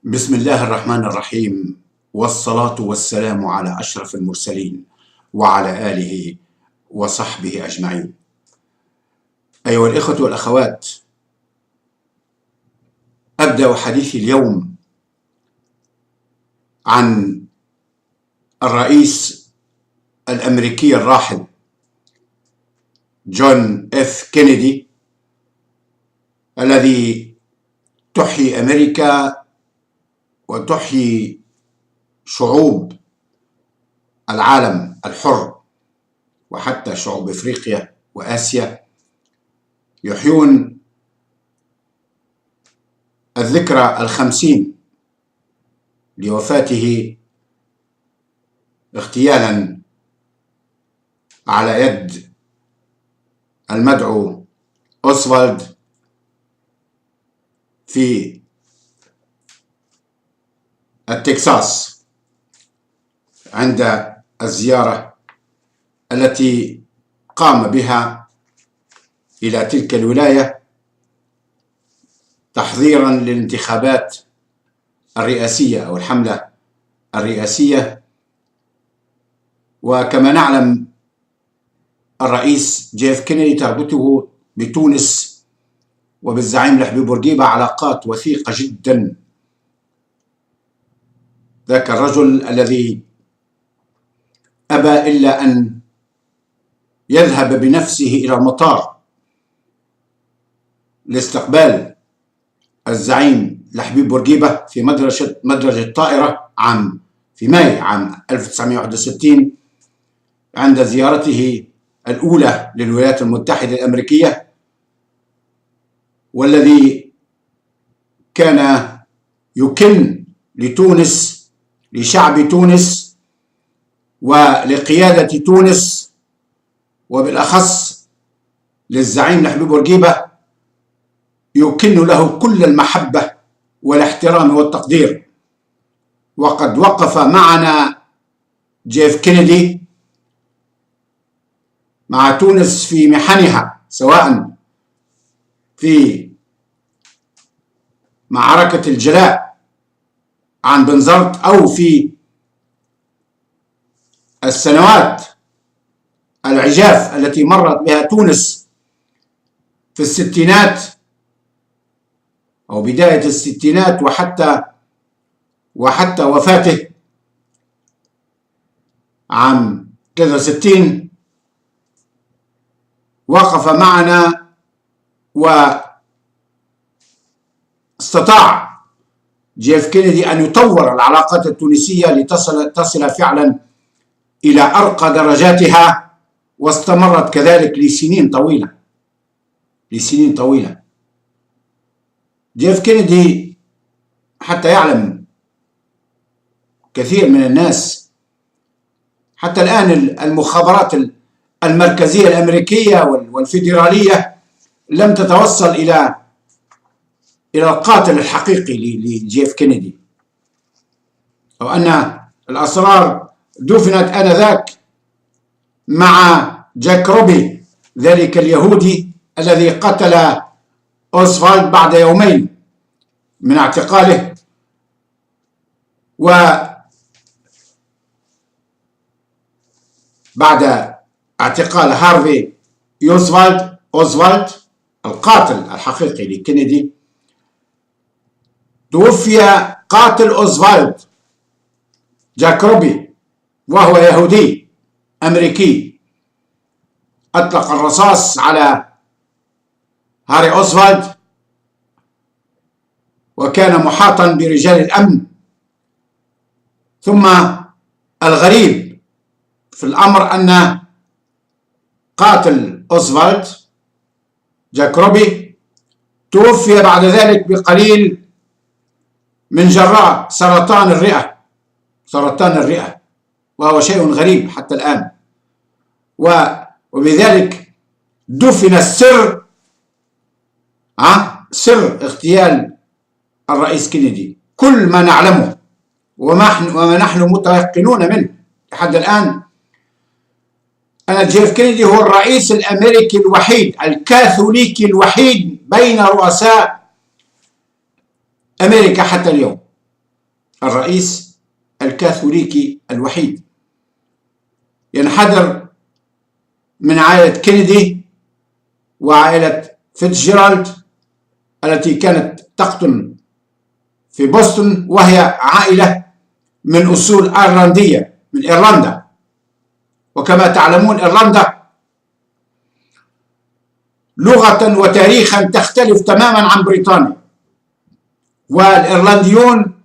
بسم الله الرحمن الرحيم، والصلاة والسلام على أشرف المرسلين وعلى آله وصحبه أجمعين. أيها الإخوة والأخوات، أبدأ حديثي اليوم عن الرئيس الأمريكي الراحل جون إف كينيدي، الذي تحيي أمريكا وتحيي شعوب العالم الحر وحتى شعوب إفريقيا وآسيا، يحيون الذكرى 50 لوفاته اغتيالا على يد المدعو أوزفالد في التكساس عند الزيارة التي قام بها إلى تلك الولاية تحضيرا للانتخابات الرئاسية أو الحملة الرئاسية. وكما نعلم، الرئيس جيف كينيدي تربطه بتونس وبالزعيم لحبيب بورقيبة علاقات وثيقة جدا. ذاك الرجل الذي أبى إلا أن يذهب بنفسه إلى المطار لاستقبال الزعيم لحبيب بورقيبة في مدرج الطائرة في ماي عام 1961 عند زيارته الأولى للولايات المتحدة الأمريكية، والذي كان يكن لتونس، لشعب تونس ولقيادة تونس، وبالأخص للزعيم لحبيب بورقيبة، يكن له كل المحبة والاحترام والتقدير. وقد وقف معنا جيف كينيدي مع تونس في محنها، سواء في معركة الجلاء عن بنزرت أو في السنوات العجاف التي مرت بها تونس في الستينات أو بداية الستينات وحتى وفاته عام 63. وقف معنا واستطاع جيف كينيدي أن يطور العلاقات التونسية لتصل فعلا إلى أرقى درجاتها، واستمرت كذلك لسنين طويلة. جيف كينيدي، حتى يعلم كثير من الناس، حتى الآن المخابرات المركزية الأمريكية والفيدرالية لم تتوصل إلى القاتل الحقيقي لجيف كينيدي، أو أن الأسرار دفنت آنذاك مع جاك روبي، ذلك اليهودي الذي قتل أوزفالد بعد يومين من اعتقاله. وبعد اعتقال هارفي أوزفالد القاتل الحقيقي لكينيدي، توفي قاتل أوزفالد جاك روبي، وهو يهودي أمريكي، أطلق الرصاص على هاري أوزفالد وكان محاطا برجال الأمن. ثم الغريب في الأمر أن قاتل أوزفالد جاك روبي توفي بعد ذلك بقليل من جراء سرطان الرئة، وهو شيء غريب حتى الآن. وبذلك دفن سر اغتيال الرئيس كينيدي. كل ما نعلمه وما نحن متيقنون منه لحد الآن أن جيف كينيدي هو الرئيس الأمريكي الوحيد الكاثوليكي الوحيد بين رؤساء أمريكا حتى اليوم، الرئيس الكاثوليكي الوحيد، ينحدر من عائلة كينيدي وعائلة فيتزجيرالد التي كانت تقطن في بوسطن، وهي عائلة من أصول أيرلندية من إيرلندا. وكما تعلمون إيرلندا لغة وتاريخا تختلف تماما عن بريطانيا، والإيرلنديون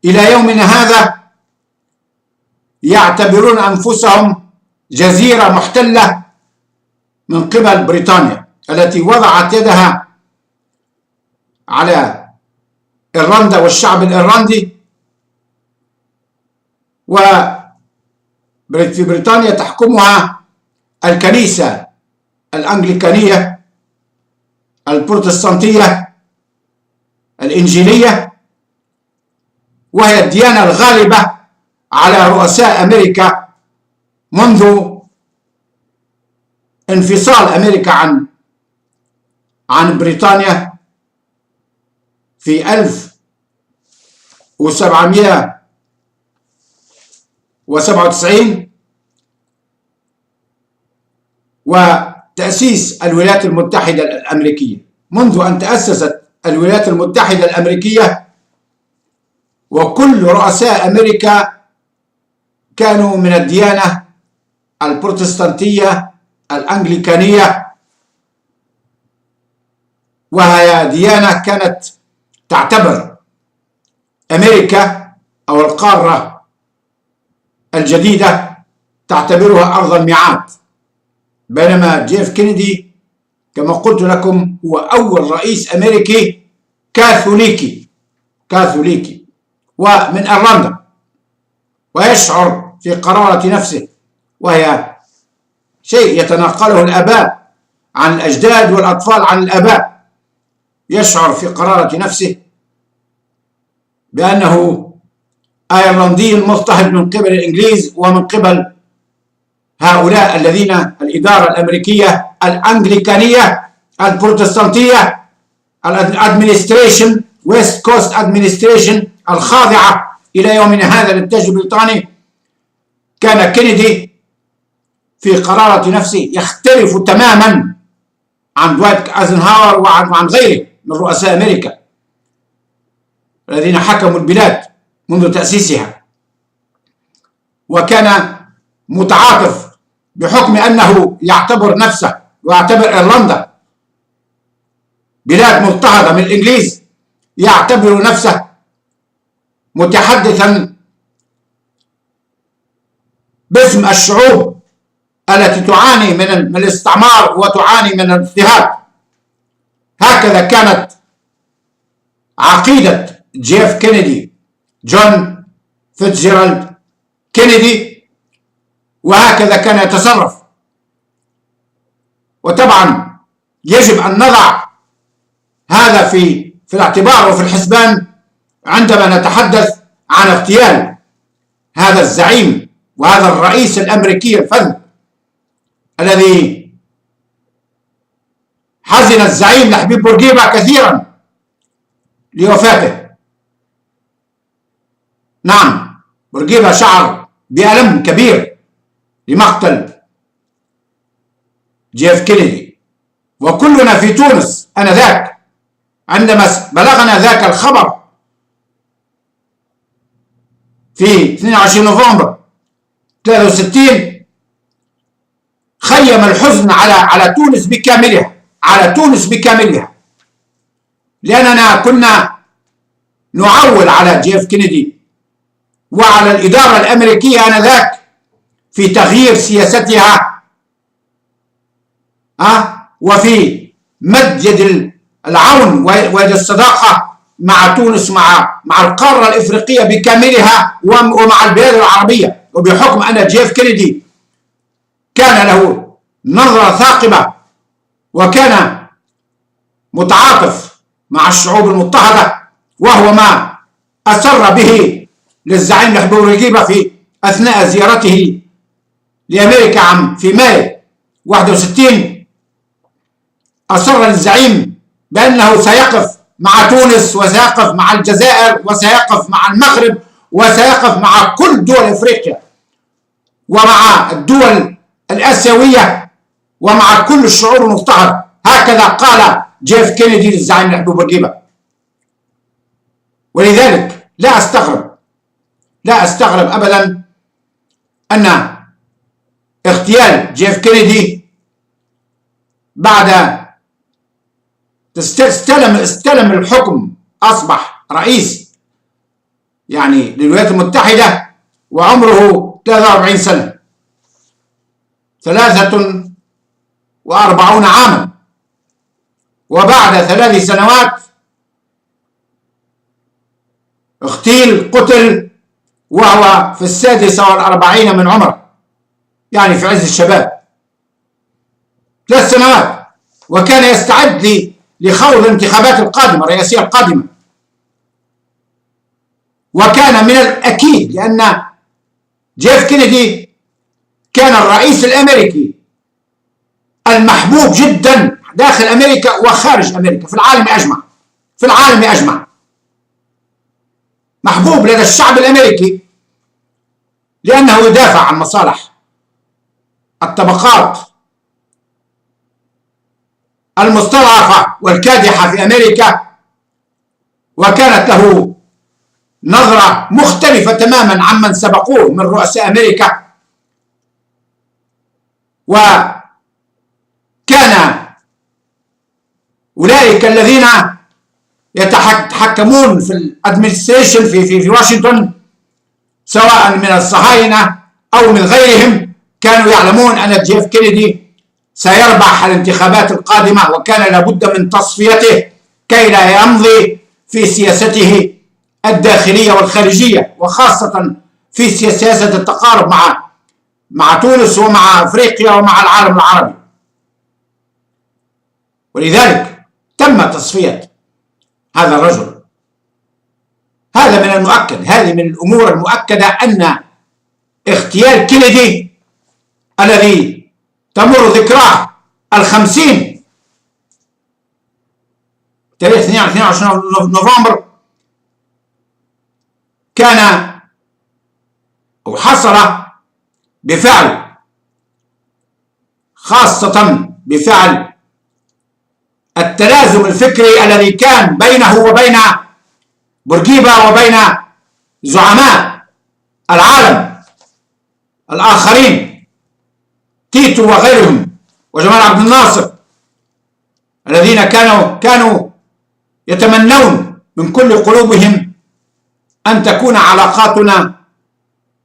إلى يومنا هذا يعتبرون أنفسهم جزيرة محتلة من قبل بريطانيا التي وضعت يدها على إيرلندا والشعب الإيرلندي. وفي بريطانيا تحكمها الكنيسة الأنجليكانية البروتستانتية الإنجيلية، وهي الديانة الغالبة على رؤساء أمريكا منذ انفصال أمريكا عن بريطانيا في 1797 وتأسيس الولايات المتحدة الأمريكية. منذ أن تأسست الولايات المتحدة الأمريكية وكل رؤساء أمريكا كانوا من الديانة البروتستانتية الأنجليكانية، وهي ديانة كانت تعتبر أمريكا أو القارة الجديدة تعتبرها أرض الميعاد. بينما جيف كينيدي كما قلت لكم هو أول رئيس أمريكي كاثوليكي ومن إيرلندا، ويشعر في قرارة نفسه، وهي شيء يتناقله الآباء عن الأجداد والأطفال عن الآباء، يشعر في قرارة نفسه بأنه أيرلندي مضطهد من قبل الإنجليز ومن قبل هؤلاء الذين الإدارة الأمريكية الأنجليكانية البروتستانتية الادمنستريشن ويست كوست ادمنستريشن الخاضعة إلى يومنا هذا للتاج البريطاني. كان كينيدي في قرارة نفسه يختلف تماما عن دوايت ايزنهاور وعن غيره من رؤساء أمريكا الذين حكموا البلاد منذ تأسيسها، وكان متعاطف بحكم أنه يعتبر نفسه ويعتبر إيرلندا بلاد مضطهدة من الإنجليز، يعتبر نفسه متحدثا باسم الشعوب التي تعاني من الاستعمار وتعاني من الاضطهاد. هكذا كانت عقيدة جيف كينيدي جون فيتزجيرالد كينيدي، وهكذا كان يتصرف. وطبعا يجب أن نضع هذا في الاعتبار وفي الحسبان عندما نتحدث عن اغتيال هذا الزعيم وهذا الرئيس الأمريكي الفذ الذي حزن الزعيم لحبيب بورقيبة كثيرا لوفاته. نعم، بورقيبة شعر بألم كبير لمقتل جيف كينيدي، وكلنا في تونس آنذاك عندما بلغنا ذاك الخبر في 22 نوفمبر 63 خيم الحزن على تونس بكاملها، لأننا كنا نعول على جيف كينيدي وعلى الإدارة الأمريكية آنذاك في تغيير سياستها وفي مد يد العون ويد الصداقة مع تونس مع القارة الإفريقية بكاملها ومع البلاد العربية. وبحكم أن جيف كينيدي كان له نظرة ثاقبة وكان متعاطف مع الشعوب المضطهدة، وهو ما أسر به للزعيم حبيب بورقيبة في أثناء زيارته لأمريكا في مايو 61. أصر للزعيم بأنه سيقف مع تونس، وسيقف مع الجزائر، وسيقف مع المغرب، وسيقف مع كل دول افريقيا، ومع الدول الاسيويه، ومع كل الشعوب المضطهده. هكذا قال جيف كينيدي للزعيم محبوب بورقيبه. ولذلك لا استغرب ابدا ان اغتيال جيف كينيدي بعد استلم الحكم، اصبح رئيس يعني للولايات المتحده وعمره 43 سنه، 43 عاما. وبعد 3 سنوات اغتيل، قتل وهو في 46 من عمره، يعني في عز الشباب، 3 سنوات. وكان يستعد لخوض الانتخابات القادمة الرئاسية القادمة. وكان من الأكيد لأن جيف كينيدي كان الرئيس الأمريكي المحبوب جدا داخل أمريكا وخارج أمريكا، في العالم أجمع، محبوب لدى الشعب الأمريكي لأنه يدافع عن مصالح الطبقات المستضعفة والكادحة في أمريكا. وكانت له نظرة مختلفة تماما عمن سبقوه من رؤساء أمريكا. وكان أولئك الذين يتحكمون في الادمنستريشن في واشنطن، سواء من الصهاينة أو من غيرهم، كانوا يعلمون أن جيف كينيدي سيربح الانتخابات القادمة، وكان لابد من تصفيته كي لا يمضي في سياسته الداخلية والخارجية، وخاصة في سياسة التقارب مع تونس ومع أفريقيا ومع العالم العربي. ولذلك تم تصفية هذا الرجل. هذا من المؤكد، هذه من الأمور المؤكدة أن اغتيال كينيدي الذي تمر ذكراه 50 تاريخ 22 نوفمبر كان أو حصل بفعل، خاصة بفعل التلازم الفكري الذي كان بينه وبين بورقيبة وبين زعماء العالم الآخرين، تيتو وغيرهم وجمال عبد الناصر، الذين كانوا يتمنون من كل قلوبهم أن تكون علاقاتنا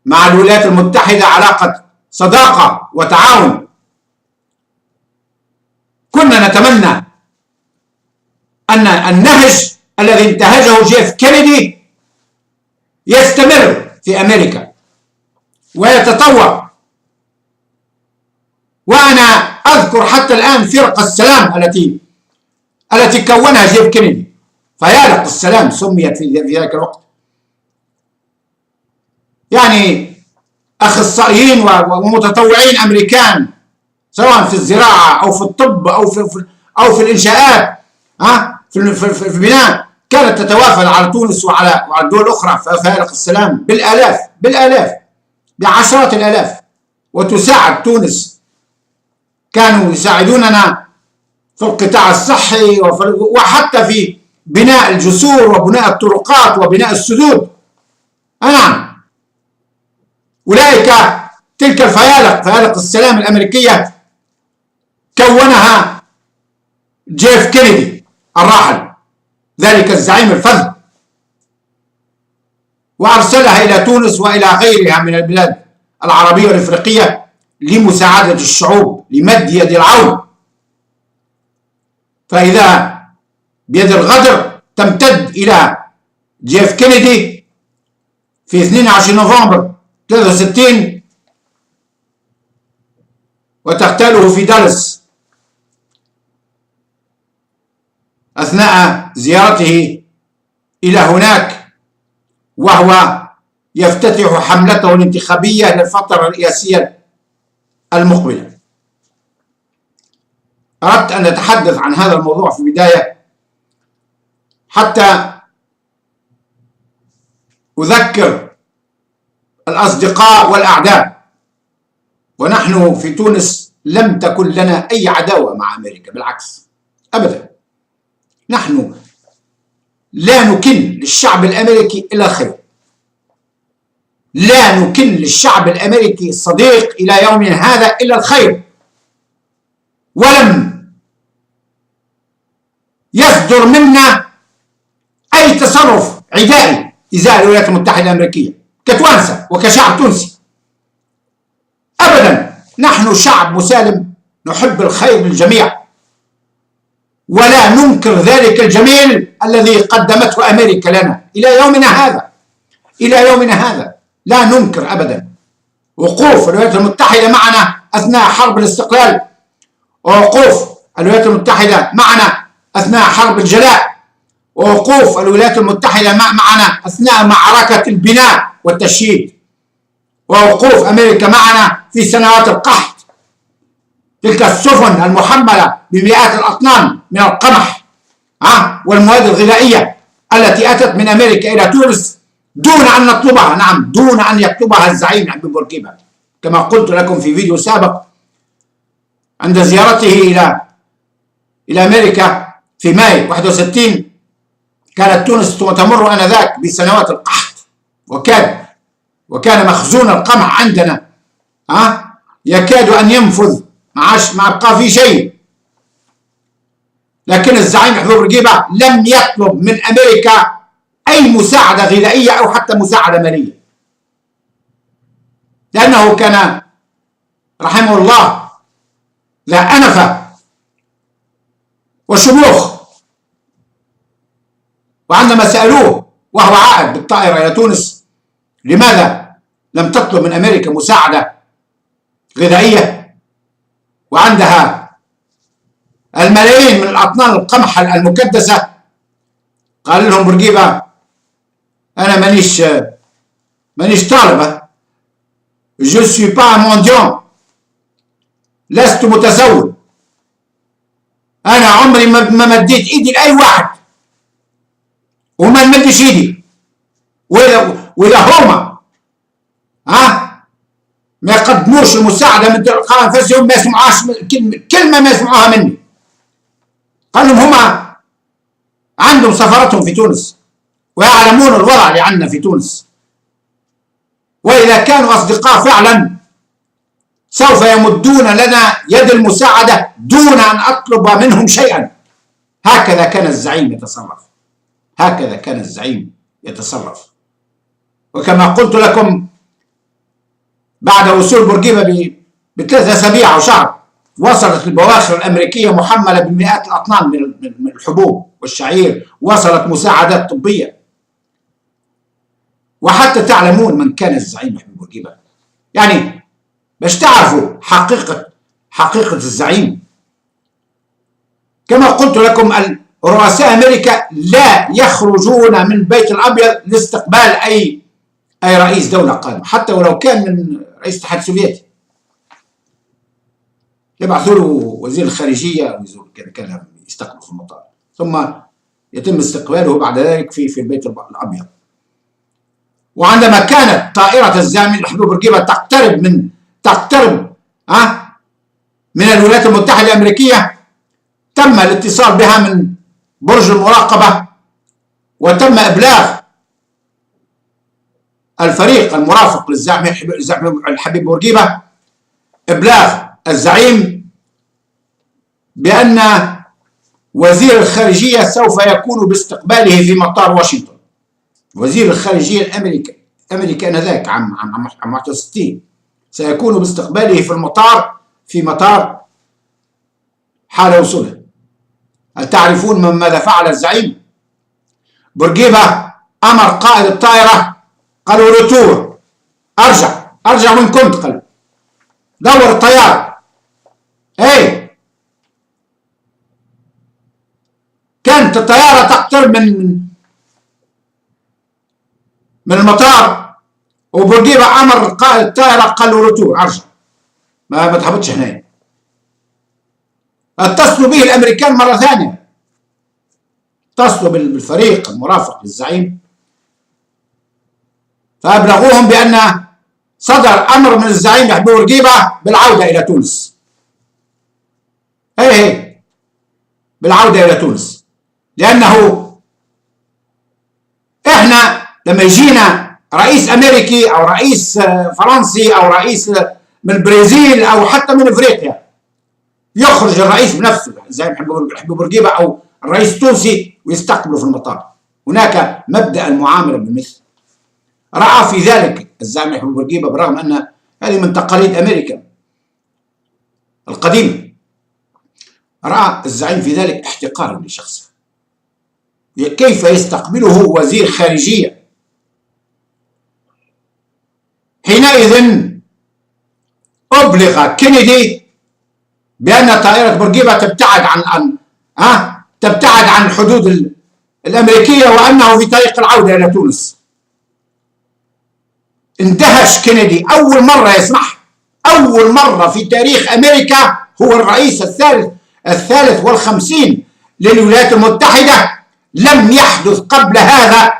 مع الولايات المتحدة علاقة صداقة وتعاون. كنا نتمنى أن النهج الذي انتهجه جيف كينيدي يستمر في أمريكا ويتطور. وأنا أذكر حتى الآن فرق السلام التي كونها جيف كينيدي، فيالق السلام سميت في ذلك الوقت، يعني أخصائيين ومتطوعين أمريكان، سواء في الزراعة أو في الطب أو في الإنشاءات، في البناء، كانت تتوافد على تونس وعلى الدول الأخرى في فيالق السلام بالآلاف بعشرات الآلاف، وتساعد تونس. كانوا يساعدوننا في القطاع الصحي وحتى في بناء الجسور وبناء الطرقات وبناء السدود. نعم، أولئك تلك فيالق السلام الأمريكية كونها جيف كينيدي الراحل، ذلك الزعيم الفذ، وأرسلها إلى تونس وإلى غيرها من البلاد العربية والإفريقية لمساعدة الشعوب، لمد يد العون. فإذا بيد الغدر تمتد إلى جيف كينيدي في 22 نوفمبر 63 وتقتله في دالاس أثناء زيارته إلى هناك، وهو يفتتح حملته الانتخابية للفترة الرئاسية المقبلة. أردت أن نتحدث عن هذا الموضوع في البداية حتى أذكر الأصدقاء والأعداء، ونحن في تونس لم تكن لنا أي عداوة مع أمريكا، بالعكس أبدا. نحن لا نكن للشعب الأمريكي إلا الخير، لا نكن للشعب الأمريكي الصديق إلى يومنا هذا إلا الخير، ولم يصدر منا أي تصرف عدائي إزاء الولايات المتحدة الأمريكية كتوانسة وكشعب تونسي أبدا. نحن شعب مسالم نحب الخير للجميع، ولا ننكر ذلك الجميل الذي قدمته أمريكا لنا إلى يومنا هذا، إلى يومنا هذا لا ننكر أبدا وقوف الولايات المتحدة معنا أثناء حرب الاستقلال، ووقوف الولايات المتحدة معنا أثناء حرب الجلاء، ووقوف الولايات المتحدة معنا أثناء معركة البناء والتشييد، ووقوف أمريكا معنا في سنوات القحط، تلك السفن المحملة بمئات الأطنان من القمح والمواد الغذائية التي أتت من أمريكا إلى تونس دون أن نطلبها، نعم دون أن يطلبها الزعيم حبيب بورقيبة، كما قلت لكم في فيديو سابق عند زيارته إلى أمريكا في مايو 61. كانت تونس تمر آنذاك بسنوات القحط، وكان مخزون القمح عندنا يكاد أن ينفذ، ما بقى في شيء. لكن الزعيم حبيب بورقيبة لم يطلب من أمريكا أي مساعدة غذائية أو حتى مساعدة مالية، لأنه كان رحمه الله ذا أنفة وشموخ. وعندما سألوه وهو عائد بالطائرة إلى تونس لماذا لم تطلب من أمريكا مساعدة غذائية وعندها الملايين من الأطنان القمح المكدسة، قال لهم بورقيبة أنا مانيش طالبة، je suis pas mendiant، لست متسول، أنا عمري ما مديت إيدي لأي واحد وما نمدش إيدي، وإذا هما ما يقدموش المساعدة من تلقاء أنفسهم ما يسمعوهاش كلمة ما يسمعوها مني. قال لهم هما عندهم سفارتهم في تونس ويعلمون الوضع اللي عندنا في تونس، وإذا كانوا أصدقاء فعلا سوف يمدون لنا يد المساعدة دون أن أطلب منهم شيئا. هكذا كان الزعيم يتصرف، هكذا كان الزعيم يتصرف. وكما قلت لكم بعد وصول بورقيبة ب3 أسابيع أو شهر وصلت البواخر الأمريكية محملة بمئات الأطنان من الحبوب والشعير، وصلت مساعدات طبية. وحتى تعلمون من كان الزعيم حبيب بورقيبة، يعني باش تعرفوا حقيقة الزعيم. كما قلت لكم رؤساء أمريكا لا يخرجون من بيت الأبيض لاستقبال أي رئيس دولة قادم، حتى ولو كان من رئيس الاتحاد السوفيتي، يبعثوا له وزير الخارجية كان يستقبل في المطار، ثم يتم استقباله بعد ذلك في البيت الأبيض. وعندما كانت طائرة الزعيم حبيب بورقيبة تقترب من الولايات المتحدة الأمريكية، تم الاتصال بها من برج المراقبة، وتم إبلاغ الفريق المرافق للزعيم حبيب بورقيبة، إبلاغ الزعيم بأن وزير الخارجية سوف يكون باستقباله في مطار واشنطن. وزير الخارجية الأمريكي آنذاك عام 61 سيكون باستقباله في مطار حال وصوله. هل تعرفون ماذا فعل الزعيم؟ بورقيبة أمر قائد الطائرة، قالوا رتور، أرجع وين كنت، قال دور الطيارة. كانت الطيارة تقترب من المطار، وبورقيبة أمر قائد الطائرة قال له رتور، أرجع، ما تهبطش هنا. اتصلوا به الأمريكان مرة ثانية، اتصلوا بالفريق المرافق للزعيم فأبلغوهم بأن صدر أمر من الزعيم محبوب بورقيبة بالعودة إلى تونس. هي بالعودة إلى تونس، لأنه إحنا لما يجينا رئيس أمريكي أو رئيس فرنسي أو رئيس من البرازيل أو حتى من إفريقيا، يخرج الرئيس بنفسه زي محبوب بورقيبة أو الرئيس التونسي ويستقبله في المطار. هناك مبدأ المعاملة بالمثل. رأى في ذلك الزعيم محبوب بورقيبة بالرغم أن هذه من تقاليد أمريكا القديمة، رأى الزعيم في ذلك احتقارا لشخصه. كيف يستقبله وزير خارجية؟ حينئذ أبلغ كينيدي بأن طائرة بورقيبة تبتعد عن الحدود الأمريكية وأنه في طريق العودة إلى تونس. اندهش كينيدي، أول مرة يسمح، أول مرة في تاريخ أمريكا هو الرئيس الثالث والخمسين للولايات المتحدة، لم يحدث قبل هذا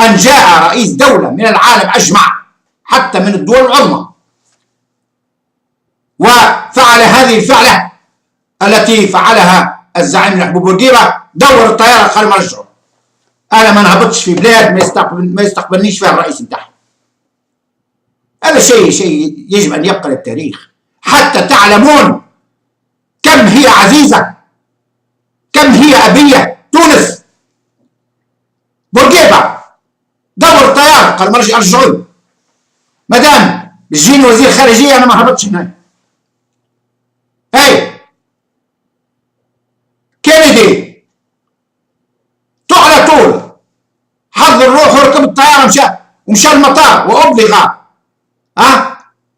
أن جاء رئيس دولة من العالم أجمع حتى من الدول العظمى وفعل هذه الفعلة التي فعلها الزعيم محبوب بورقيبة. دور الطيارة قال ما رجعوا، أنا ما نهبطش في بلاد ما يستقبلنيش فيها الرئيس بتاعها. هذا شيء يجب أن يبقى للتاريخ حتى تعلمون كم هي عزيزة، كم هي أبية تونس. بورقيبة دور الطيارة قال ما رجعوا، ما دام بيجيني وزير خارجية أنا ما هبطش هناك. هاي كينيدي على طول حضر روحه وركب الطيارة ومشى المطار، وأبلغ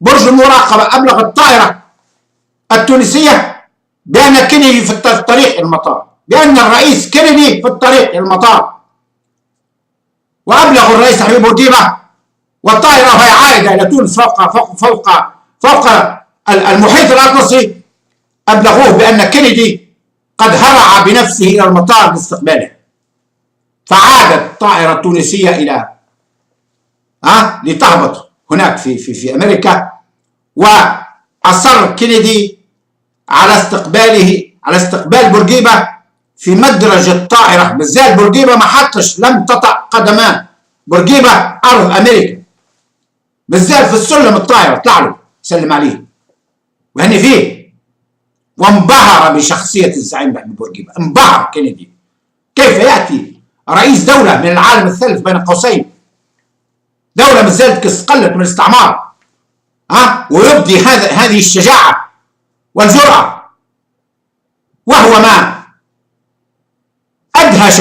برج المراقبة أبلغ الطائرة التونسية بأن كينيدي في الطريق المطار، بأن الرئيس كينيدي في الطريق المطار، وأبلغوا الرئيس محبوب بورقيبة والطائرة وهي عائدة إلى تونس فوق المحيط الأطلسي، أبلغوه بأن كينيدي قد هرع بنفسه إلى المطار لاستقباله. فعادت الطائرة التونسية إلى لتهبط هناك في أمريكا، وأصر كينيدي على استقبال بورقيبة في مدرج الطائرة. بالذات بورقيبة ما حطش، لم تطأ قدمان بورقيبة أرض أمريكا، بالذات في السلم الطائرة طلع له سلم عليه وهني فيه، وانبهر بشخصية الزعيم محبوب بورقيبة. انبهر كينيدي، كيف يأتي رئيس دولة من العالم الثالث بين قوسين، دولة ما زالت استقلت من الاستعمار، ويبدي هذه الشجاعة والجرأة، وهو ما أدهش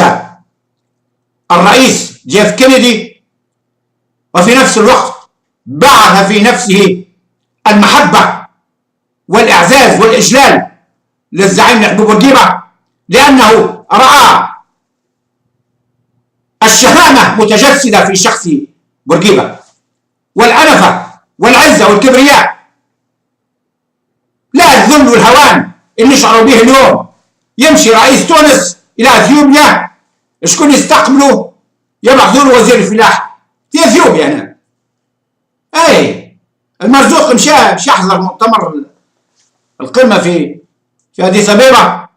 الرئيس جيف كينيدي، وفي نفس الوقت بعث في نفسه المحبة والإعزاز والإجلال للزعيم محبوب بورقيبة، لأنه رأى الشهامة متجسدة في شخص بورقيبة، والأنفة والعزة والكبرياء، لا الذل والهوان اللي نشعروا به اليوم. يمشي رئيس تونس إلى أثيوبيا، شكون يستقبله؟ يبعثوا له وزير الفلاحة في أثيوبيا هنا. أي المرزوق مشى يحضر مؤتمر القمة في أديس أبيبة،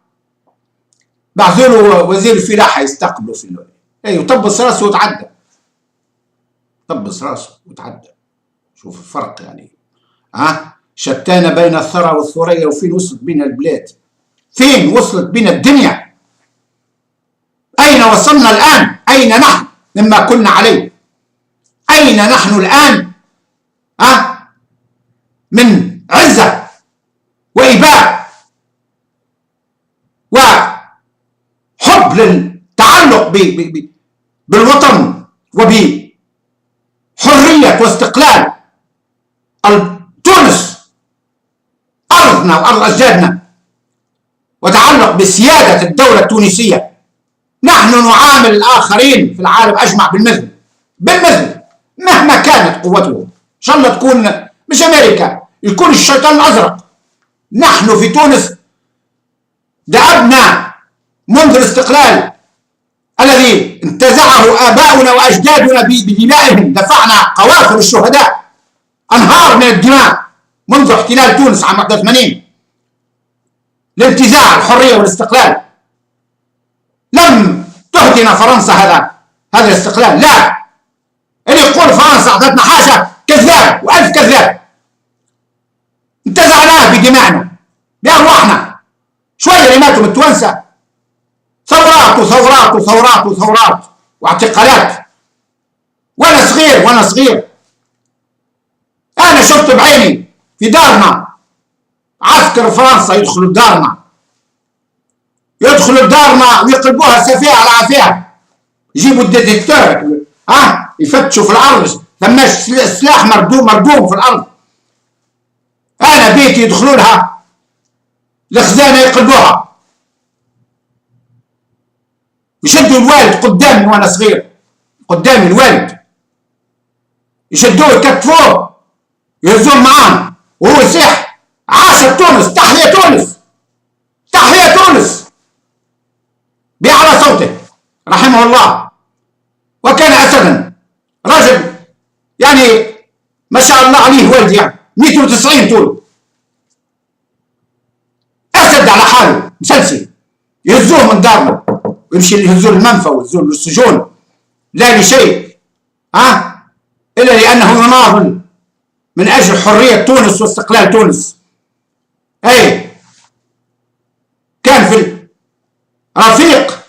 بعثوا له وزير الفلاحة يستقبله في الليل. أي وطبس راسه وتعدى، طبس راسه وتعدى. شوف الفرق يعني، شتان بين الثرى والثريا، وفين وصلت بين البلاد، فين وصلت بين الدنيا، أين وصلنا الآن، أين نحن مما كنا عليه، أين نحن الآن من عزة وإباء وحب للتعلق بالوطن وبحرية واستقلال تونس أرضنا وأرض أجدادنا، وتعلق بسيادة الدولة التونسية. نحن نعامل الآخرين في العالم أجمع بالمثل مهما كانت قوتهم، إن شاء الله تكون مش أمريكا، يكون الشيطان الأزرق. نحن في تونس دأبنا منذ الاستقلال الذي انتزعه آباؤنا وأجدادنا بدمائهم، دفعنا قوافل الشهداء أنهار من الدماء منذ احتلال تونس عام 81 لانتزاع الحرية والاستقلال. لم تهدنا فرنسا هذا الاستقلال، لا. اللي يقول فرنسا أعطتنا حاجة كذاب وألف كذاب. انتزعناه بدمائنا بأرواحنا. شوية اللي ماتوا من التوانسة، ثورات وثورات وثورات وثورات واعتقالات. وأنا صغير أنا شفت بعيني في دارنا عسكر فرنسا يدخلوا دارنا ويقلبوها سفيه على عافيه، يجيبوا الديتكتور يفتشوا في الارض، ثم سلاح مردوم في الارض. انا بيتي يدخلوا لها الخزانه يقلبوها، يشدوا الوالد قدامي وانا صغير، قدامي الوالد يشدوه يكتفوه يهزون معاه وهو يصيح عاشت تونس، تحيا تونس، تحيا تونس بأعلى صوته رحمه الله. وكان أسدا، رجل يعني ما شاء الله عليه والدي، يعني 190 طول، أسد على حاله مسلسل. يهزوه من دارنا ويمشي يهزوه المنفى ويهزوه السجون، لا لشيء إلا لأنه يناضل من أجل حرية تونس واستقلال تونس. أي كان في رفيق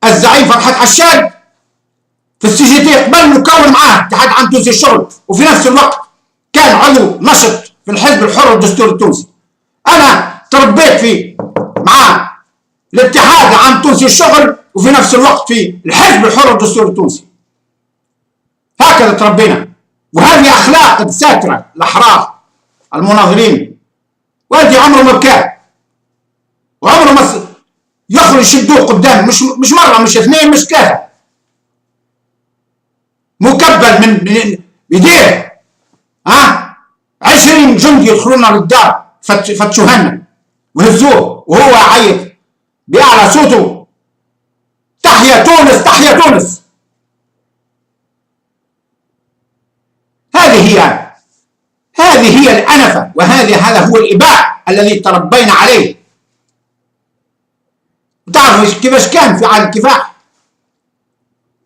الزعيم فرحات حشاد في السي جي تي قبل نكون معاه اتحاد عام تونسي الشغل، وفي نفس الوقت كان عضو نشط في الحزب الحر والدستور التونسي. أنا تربيت مع الاتحاد عام تونسي الشغل وفي نفس الوقت في الحزب الحر والدستور التونسي. هكذا تربينا، وهذه أخلاق الساترة الأحرار المناضلين. والدي عمره ما بكى وعمره ما يخرج يشدوه قدام، مش مرة مش اثنين مش ثلاثة، مكبل من يديه 20 جندي يدخلون للدار فتشوهنا وهزوه وهو يعيط بأعلى صوته تحيا تونس، تحيا تونس. هذه هي الأنفة، هذا هو الإباء الذي تربينا عليه. تعرفوا كيفاش كان في عهد الكفاح؟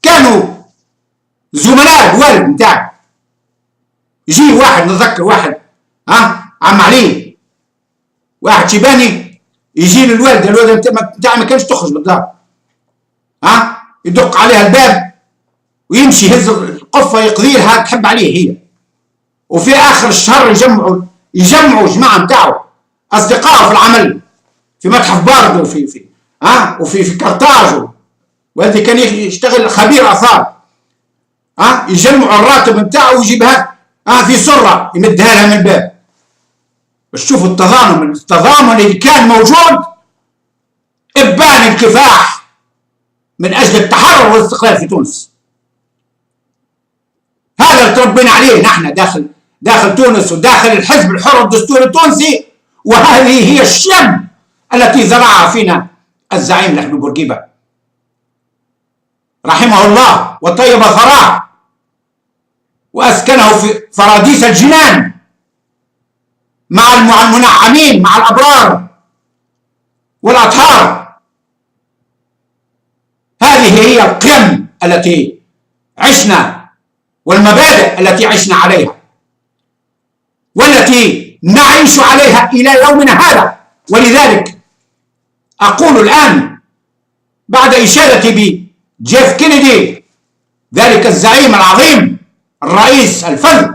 كانوا زملاء الوالد نتاعي، يجي واحد، نتذكر واحد عم علي، واحد شيباني، يجي للوالد، الوالد نتاعي ما كانش تخرج بالدار، يدق عليها الباب ويمشي يهز القفه يقضي لها تحب عليه هي. وفي اخر الشهر يجمعوا جماعه نتاعو اصدقائه في العمل في متحف باردو وفي كرتاج، والدي كان يشتغل خبير اثار، يجمعوا الراتب نتاعو ويجيبها في سره يمدها لها من الباب. باش تشوفوا التضامن اللي كان موجود، ابان الكفاح من اجل التحرر والاستقلال في تونس. هذا اللي تربينا عليه نحن داخل تونس وداخل الحزب الحر والدستور التونسي، وهذه هي الشم التي زرعها فينا الزعيم لحم بورقيبة رحمه الله وطيب ثراه وأسكنه في فراديس الجنان مع المنعمين، مع الأبرار والأطهار. هذه هي القيم التي عشنا والمبادئ التي عشنا عليها والتي نعيش عليها إلى يومنا هذا. ولذلك أقول الآن بعد إشادتي بجيف كينيدي، ذلك الزعيم العظيم الرئيس الفذ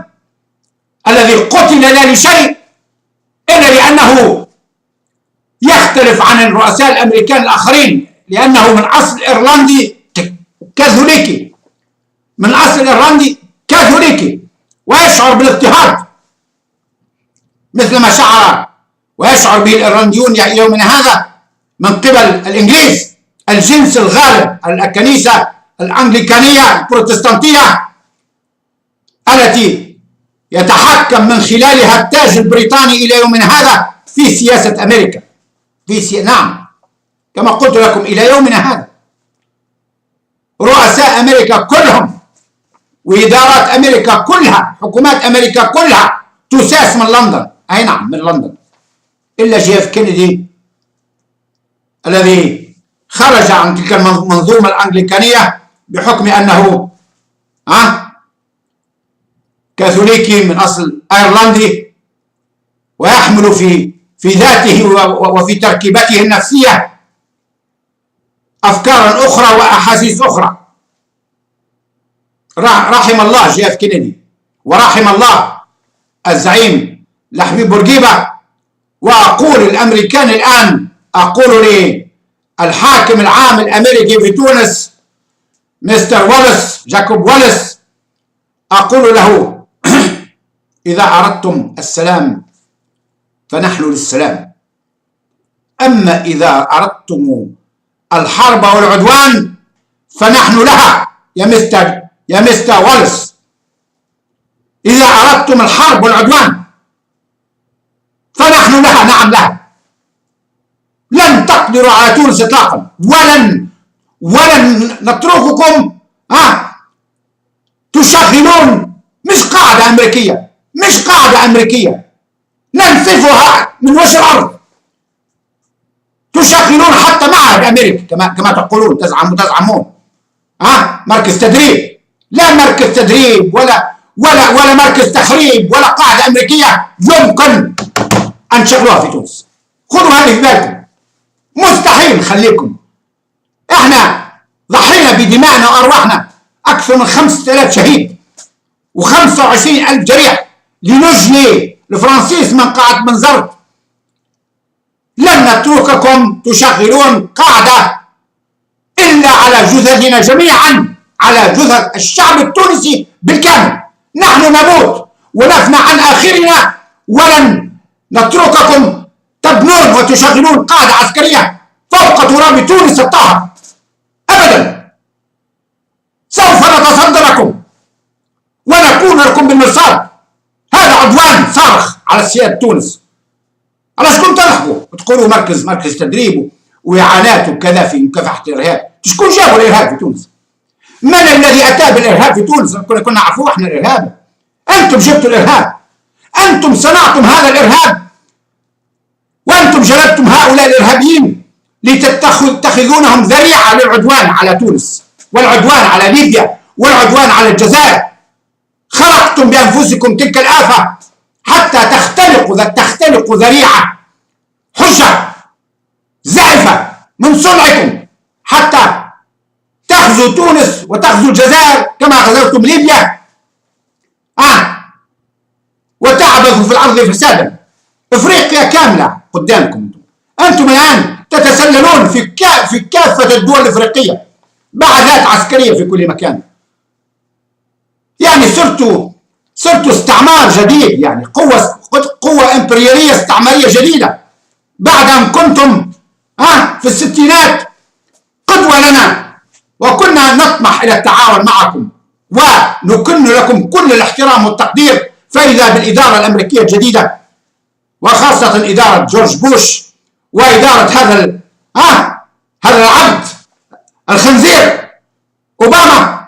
الذي قتل لا لشيء إلا لأنه يختلف عن الرؤساء الأمريكان الآخرين، لأنه من أصل إيرلندي كاثوليكي، من أصل إيرلندي كاثوليكي، ويشعر بالاضطهاد مثل ما شعر ويشعر به الإيرلنديون يومنا هذا من قبل الإنجليز، الجنس الغالب، الكنيسة الأنجليكانية البروتستانتية التي يتحكم من خلالها التاج البريطاني إلى يومنا هذا في سياسة أمريكا. نعم، كما قلت لكم إلى يومنا هذا رؤساء أمريكا كلهم وإدارات أمريكا كلها، حكومات أمريكا كلها تساس من لندن. أي نعم، من لندن، إلا جيف كينيدي الذي خرج عن تلك المنظومة الأنجليكانية بحكم أنه كاثوليكي من أصل أيرلندي، ويحمل في ذاته وفي تركيبته النفسية أفكارا أخرى وأحاسيس أخرى. رحم الله جيف كينيدي، ورحم الله الزعيم لحبيب بورقيبة. وأقول الأمريكان الآن، أقول للحاكم العام الأمريكي في تونس مستر واليس، جاكوب واليس، أقول له إذا أردتم السلام فنحن للسلام، أما إذا أردتم الحرب والعدوان فنحن لها يا مستر واليس. إذا أردتم الحرب والعدوان فنحن لها، نعم لها. لن تقدروا على تونس إطلاقا، ولن نترككم تشغلون مش قاعدة أمريكية ننسفها من وجه الأرض. تشغلون حتى معهد أمريكي كما تقولون، تزعمون مركز تدريب. لا مركز تدريب ولا مركز تخريب ولا قاعدة أمريكية يمكن أن تشغلوها في تونس. خذوا هذه في بالكم، مستحيل نخليكم. احنا ضحينا بدمائنا وأرواحنا أكثر من 5000 شهيد و25,000 جريح لنجلي الفرنسيس من قاعة منزرت. لن نترككم تشغلون قاعدة إلا على جثثنا جميعا، على جثث الشعب التونسي بالكامل. نحن نموت ونفنى عن آخرنا، ولن نترككم تبنون وتشغلون قاعدة عسكرية فوق تراب تونس الطاهر أبدا. سوف نتصدى لكم ونكون لكم بالمرصاد. هذا عدوان صارخ على سيادة تونس. علاش كنتم تضحكوا وتقولوا مركز تدريب وإعانات وكذا في مكافحة الإرهاب؟ شكون جابوا الإرهاب في تونس؟ من الذي أتى بالإرهاب في تونس؟ كنا نعرفوه احنا الإرهاب. أنتم جبتوا الإرهاب، أنتم صنعتم هذا الإرهاب، وأنتم جلبتم هؤلاء الإرهابيين لتتخذونهم ذريعة للعدوان على تونس والعدوان على ليبيا والعدوان على الجزائر. خلقتم بأنفسكم تلك الآفة حتى تختلقوا ذريعة، حجة زائفة من صنعكم، حتى تغزو تونس وتغزو الجزائر كما غزوتم ليبيا، وتعبثوا في الأرض فسادا. إفريقيا كاملة قدامكم. أنتم الآن تتسللون في كافة الدول الإفريقية بعثات عسكرية في كل مكان. يعني صرتوا استعمار جديد، يعني قوة إمبريالية استعمارية جديدة، بعد أن كنتم في الستينات قدوة لنا، وكنا نطمح إلى التعاون معكم ونكن لكم كل الاحترام والتقدير. فإذا بالإدارة الأمريكية الجديدة، وخاصة إدارة جورج بوش وإدارة هذا العبد الخنزير أوباما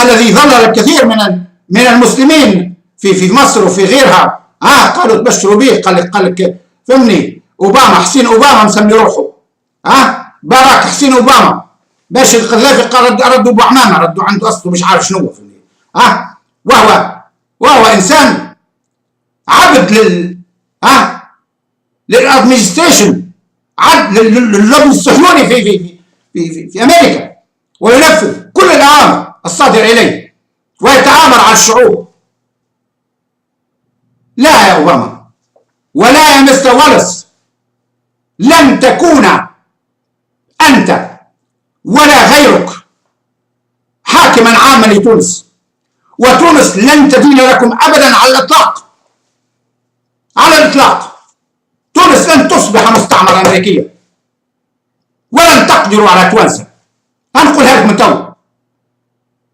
الذي ظلل الكثير من المسلمين في مصر وفي غيرها، قالوا تبشروا به. قال لك فهمني، أوباما، حسين أوباما مسمي روحه، باراك حسين أوباما. باش القذافي قال ردوا أبو عمامة، ردوا عنده أصله مش عارف شنو، فهمني. وهو إنسان عبد للادمنستريشن، عبد لللوبي الصهيوني في أمريكا، وينفذ كل الأوامر الصادرة إليه ويتآمر على الشعوب. لا يا أوباما ولا يا مستر واليس، لن تكون أنت ولا غيرك حاكما عاما لتونس، وتونس لن تدين لكم أبدا على الإطلاق. تونس لن تصبح مستعمرة أمريكية، ولن تقدروا على توانسة. هنقول هذا من تو،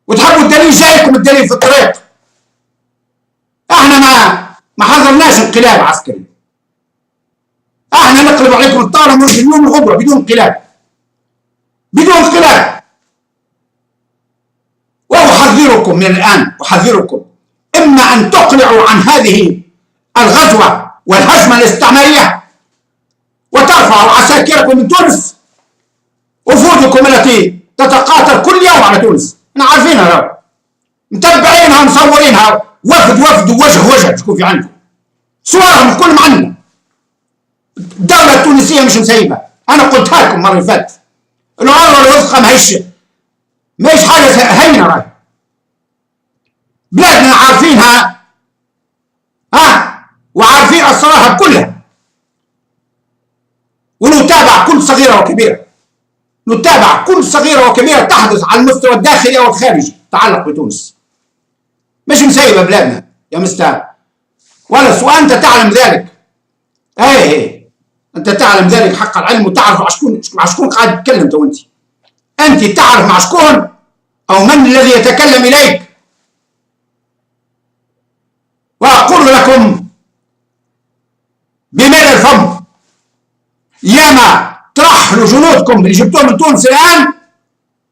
وتحبوا الدليل جايكم، الدليل في الطريق. احنا ما حضرناش انقلاب عسكري، احنا نقلب عليكم الطاوله ونرجع اليوم الغبره بدون انقلاب، بدون انقلاب. واحذركم من الان، احذركم اما ان تقلعوا عن هذه الغزوه والهجمه الاستعماريه وترفعوا عساكركم من تونس، وفودكم التي تتقاتل كل يوم على تونس، احنا عارفينها، متبعينها مصورينها، وفد ووجه شكون في عندكم، صورهم الكل معنا. الدولة التونسية مش مسيبة، أنا قلتها لكم المرة اللي فاتت، العروة الوثقى ماهيش حاجة هينة، راهي بلادنا عارفينها، وعارفين أسرارها كلها، ونتابع كل صغيرة وكبيرة، نتابع كل صغيرة وكبيرة تحدث على المستوى الداخلي أو الخارجي تتعلق بتونس. مش مسيبة بلادنا يا مستر ولس، وأنت تعلم ذلك. ايه أنت تعلم ذلك حق العلم، وتعرف مع شكون قاعد تتكلم تو. أنت تعرف مع شكون أو من الذي يتكلم إليك. وأقول لكم بملء الفم، ياما ترحلوا جنودكم اللي جبتوهم من تونس الآن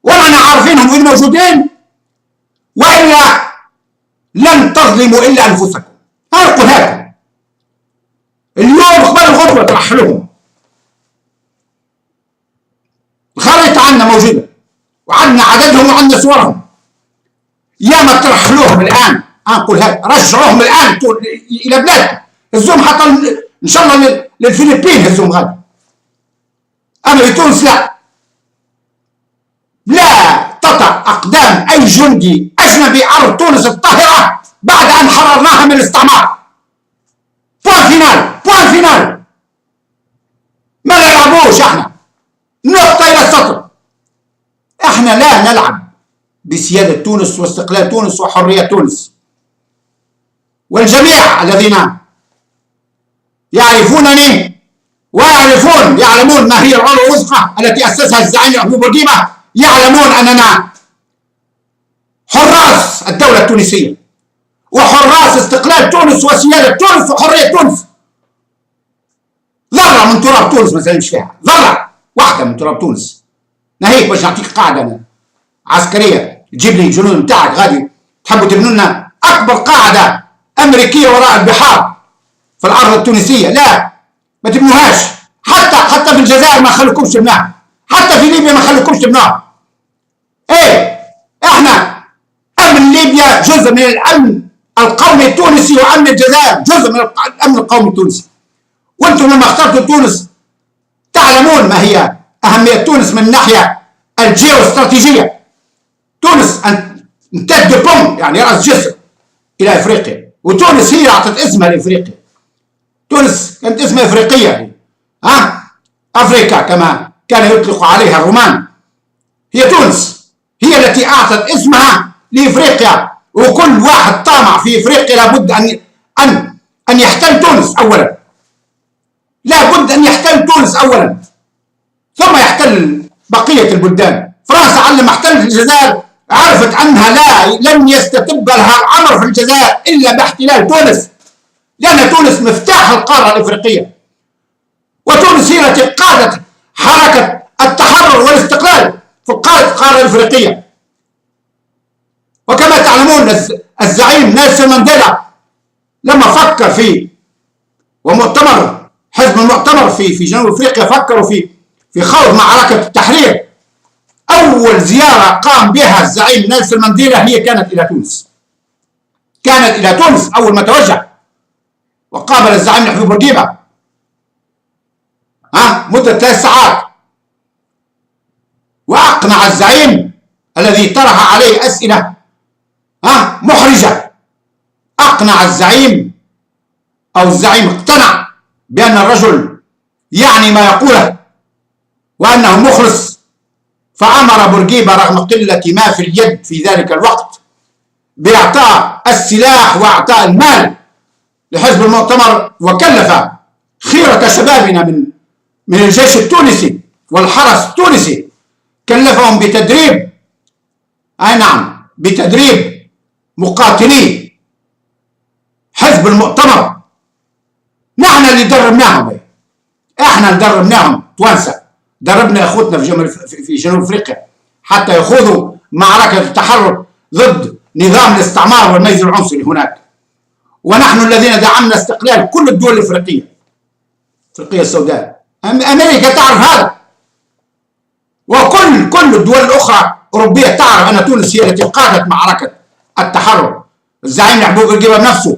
ولا عارفينهم وين موجودين، وإلا لن تظلموا إلا أنفسكم. أنا أقولها لكم اليوم قبل الغدوة ترحلوهم. الخريطة عندنا موجودة وعندنا عددهم وعندنا صورهم، ياما ترحلوهم الآن. أنا أقولها رجعوهم الآن إلى بلادكم، هزوهم حتى إن شاء الله للفلبين، هزوهم غادي. أما في تونس لا تطأ أقدام أي جندي أجنبي أرض تونس الطاهرة بعد أن حررناها من الاستعمار. بوان فينال، بوان فينال، ما نلعبوش احنا، نقطة إلى السطر. احنا لا نلعب بسيادة تونس واستقلال تونس وحرية تونس. والجميع الذين يعرفونني يعلمون ما هي العروة الوثقى التي أسسها الزعيم أبو بورقيبة، يعلمون أننا حراس الدولة التونسية وحراس استقلال تونس وسيادة تونس وحرية تونس. ذرة من تراب تونس ما نسلمش فيها، ذرة واحدة من تراب تونس. ناهيك باش نعطيك قاعدة عسكرية تجيب لي الجنود نتاعك غادي تحبوا تبنوا لنا أكبر قاعدة أمريكية وراء البحار في الأرض التونسية، لا ما تبنوهاش. حتى في الجزائر ما خلوكمش تبنوها، حتى في ليبيا ما خلوكمش تبنوها. ايه احنا امن ليبيا جزء من الامن القومي التونسي، وامن الجزائر جزء من الامن القومي التونسي. وانتم لما اخترتوا تونس تعلمون ما هي اهميه تونس من الناحيه الجيو استراتيجيه. تونس امتد بوم يعني راس جسر الى افريقيا، وتونس هي اعطت اسمها لافريقيا. تونس كانت اسمها افريقيه، افريكا كما كان يطلق عليها الرومان. هي تونس هي التي اعطت اسمها لافريقيا، وكل واحد طامع في افريقيا لابد ان يحتل تونس اولا، لابد ان يحتل تونس اولا ثم يحتل بقيه البلدان. فرنسا على ما احتلت الجزائر عرفت انها لن يستتب لها الامر في الجزائر الا باحتلال تونس، لان تونس مفتاح القاره الافريقيه، وتونس هي التي قادت حركه التحرر والاستقلال في القاره الافريقيه. وكما تعلمون الزعيم نيلسون مانديلا لما فكر في ومؤتمر حزب المؤتمر في جنوب افريقيا فكروا في خوض معركه التحرير. اول زياره قام بها الزعيم نيلسون مانديلا هي كانت الى تونس. كانت الى تونس اول ما توجه، وقابل الزعيم محمود بورقيبه مده 3 ساعات، واقنع الزعيم الذي طرح عليه اسئله محرجه. اقنع الزعيم او الزعيم اقتنع بان الرجل يعني ما يقوله وانه مخلص، فامر بورقيبه رغم قله ما في اليد في ذلك الوقت باعطاء السلاح واعطاء المال لحزب المؤتمر، وكلف خيره شبابنا من الجيش التونسي والحرس التونسي، كلفهم بتدريب بتدريب مقاتلي حزب المؤتمر. نحن اللي دربناهم، احنا دربناهم توانسه، دربنا اخوتنا في جنوب افريقيا حتى يخوضوا معركه التحرر ضد نظام الاستعمار والميز العنصري هناك. ونحن الذين دعمنا استقلال كل الدول الافريقيه، افريقيا السوداء. امريكا تعرف هذا، وكل الدول الاخرى اوروبيه تعرف ان تونس هي التي قادت معركه التحرر. الزعيم يعقوب بورقيبه بنفسه،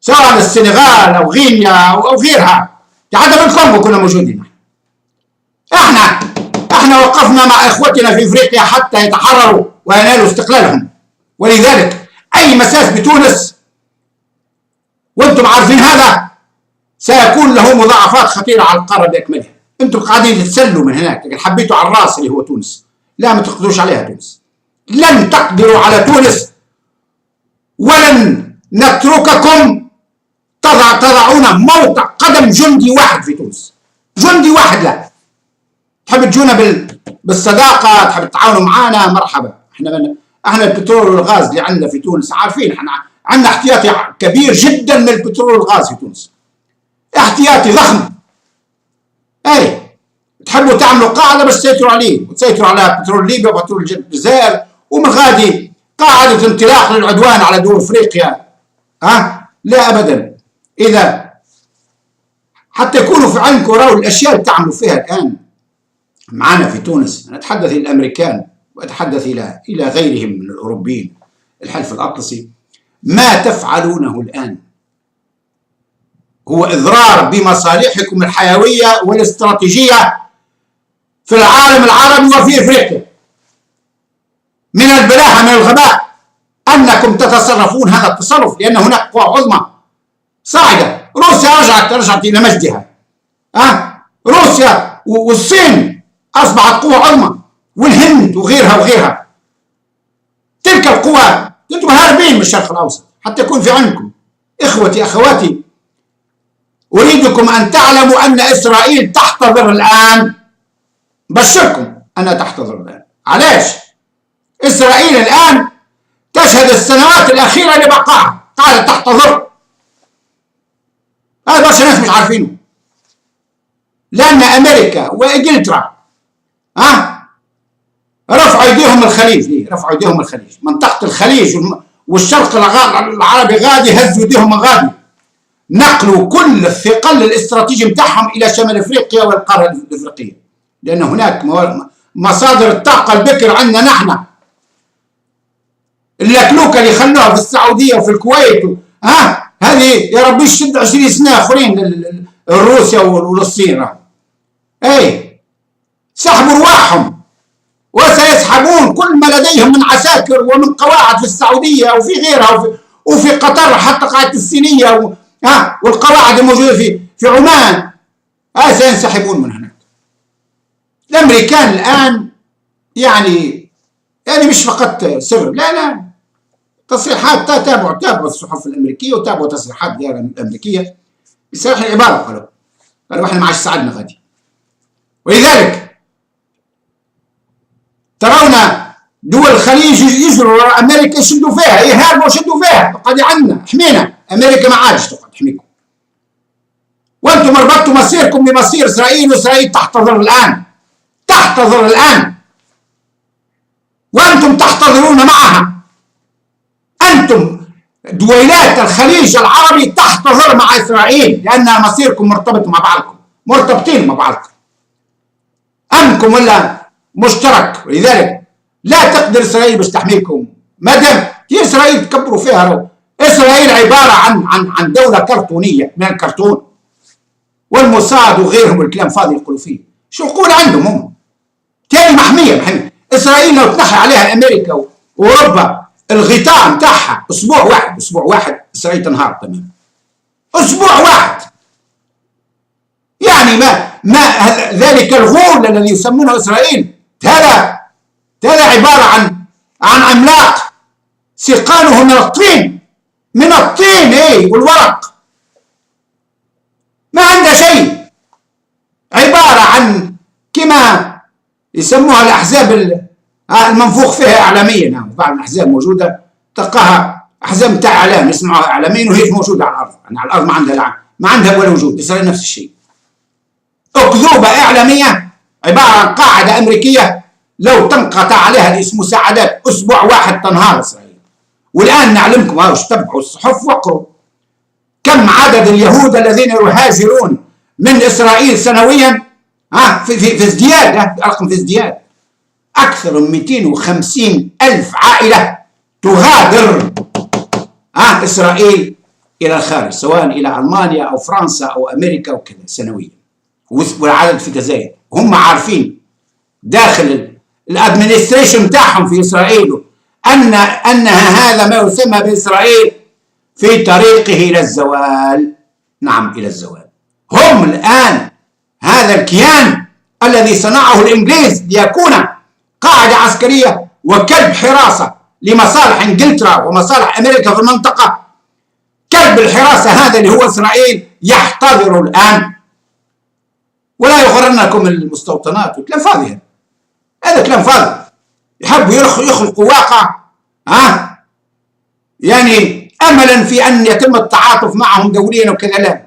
سواء السنغال او غينيا او غيرها، حتى في الكونغو كنا موجودين. احنا وقفنا مع اخوتنا في افريقيا حتى يتحرروا وينالوا استقلالهم. ولذلك اي مساس بتونس وانتم عارفين هذا سيكون له مضاعفات خطيره على القاره باكملها. انتم قاعدين تتسلوا من هناك، لكن حبيتوا على الراس اللي هو تونس. لا، ما تقدروش عليها تونس، لن تقدروا على تونس، ولن نترككم تضعون موطئ قدم جندي واحد في تونس. جندي واحد لا. تحب تجونا بالصداقه، تحب تتعاونوا معانا، مرحبا. احنا البترول والغاز اللي عندنا في تونس عارفين، احنا عندنا احتياطي كبير جدا من البترول والغاز في تونس، احتياطي ضخم. اي تحبوا تعملوا قاعده بس تسيطروا عليه، وتسيطروا على بترول ليبيا وبترول الجزائر، ومن غادي قاعده انطلاق للعدوان على دول افريقيا. لا ابدا. اذا حتى يكونوا في علمكم راوا الاشياء اللي تعملوا فيها الان معنا في تونس. انا اتحدث الى الامريكان واتحدث الى غيرهم من الاوروبيين، الحلف الاطلسي. ما تفعلونه الان هو اضرار بمصالحكم الحيويه والاستراتيجيه في العالم العربي وفي افريقيا. من البلاهه، من الغباء انكم تتصرفون هذا التصرف، لان هناك قوى عظمى صاعده. روسيا رجعت الى مجدها. روسيا والصين اصبحت قوه عظمى، والهند وغيرها. تلك القوى انتم هاربين من الشرق الاوسط. حتى يكون في علمكم اخوتي اخواتي، اريدكم ان تعلموا ان اسرائيل تحتضر الان. بشركم انها تحتضر الان. علاش؟ اسرائيل الان تشهد السنوات الاخيره لبقائها، قاعده تحتضر. هذا برشا ناس مش عارفينه. لان امريكا وانجلترا رفعوا ايديهم الخليج. رفعوا ايديهم الخليج، منطقه الخليج والشرق العربي غادي هزوا ايديهم من غادي. نقلوا كل الثقل الاستراتيجي بتاعهم الى شمال افريقيا والقاره الافريقيه، لان هناك مصادر الطاقه البكر عندنا نحن. اللكلوكه اللي خلوها في السعوديه وفي الكويت هذه يا ربي تشد 20 سنه اخرين لروسيا وللصين. اي سحبوا رواحهم وسيسحبون كل ما لديهم من عساكر ومن قواعد في السعوديه وفي غيرها وفي قطر، حتى قاعده الصينيه والقواعد الموجوده في عمان. سينسحبون من هناك. الامريكان الان يعني مش فقط سر، لا تصريحات. تابعوا الصحف الامريكيه وتابعوا تصريحات الامريكيه بصراحه العباره. قالوا احنا ما عادش ساعدنا غادي. ولذلك ترون دول الخليج يجروا وراء امريكا يشدوا فيها، يهاجموا ويشدوا فيها. قاعد عندنا حمينا، امريكا ما عادش تقعد تحميكم. وانتم ربطتوا مصيركم بمصير اسرائيل، واسرائيل تحتضر الان. وانتم تحتضرون معها. انتم دويلات الخليج العربي تحتضر مع اسرائيل، لان مصيركم مرتبط مع بعضكم، مرتبطين مع بعضكم، امنكم ولا مشترك. ولذلك لا تقدر اسرائيل باش تحميكم. ما دام هي اسرائيل تكبروا فيها. اسرائيل عباره عن دوله كرتونيه من الكرتون، والموساد وغيرهم الكلام فاضي يقولوا فيه. شو يقول عندهم هم؟ تاني محميه. اسرائيل لو تنحي عليها امريكا واوروبا الغطاء نتاعها اسبوع واحد اسرائيل تنهار تماما. اسبوع واحد. يعني ما ذلك الغول الذي يسمونه اسرائيل، هذا عباره عن عملاق سيقانه من الطين والورق. ما عنده شيء. عباره عن كما يسموها الاحزاب المنفوخ فيها اعلاميا. بعض الاحزاب موجوده تلقاها احزاب تاع اعلام يسمعوها اعلاميا وهي موجوده على الارض. يعني على الارض ما عندها ولا وجود. اسرائيل نفس الشيء. أكذوبة إعلامية عبارة عن قاعدة أمريكية لو تنقطع عليها المساعدات أسبوع واحد تنهار إسرائيل. والآن نعلمكم، هاوش تبعوا الصحف واقروا كم عدد اليهود الذين يهاجرون من إسرائيل سنويا. في ازدياد، الرقم في ازدياد. أكثر من 250 ألف عائلة تغادر إسرائيل إلى الخارج، سواء إلى ألمانيا أو فرنسا أو أمريكا وكذا سنويا، والعدد في تزايد. هم عارفين داخل الادمنستريشن بتاعهم في إسرائيل أنها هذا ما يسمى بإسرائيل في طريقه إلى الزوال. نعم، إلى الزوال. هم الآن هذا الكيان الذي صنعه الإنجليز ليكون قاعدة عسكرية وكلب حراسة لمصالح إنجلترا ومصالح أمريكا في المنطقة، كلب الحراسة هذا اللي هو إسرائيل يحتضر الآن. ولا يغرنكم المستوطنات وكلام فاضي، هذا كلام فاضي. يحبوا يخلقوا واقع يعني أملا في أن يتم التعاطف معهم دوليا وكذا. لا،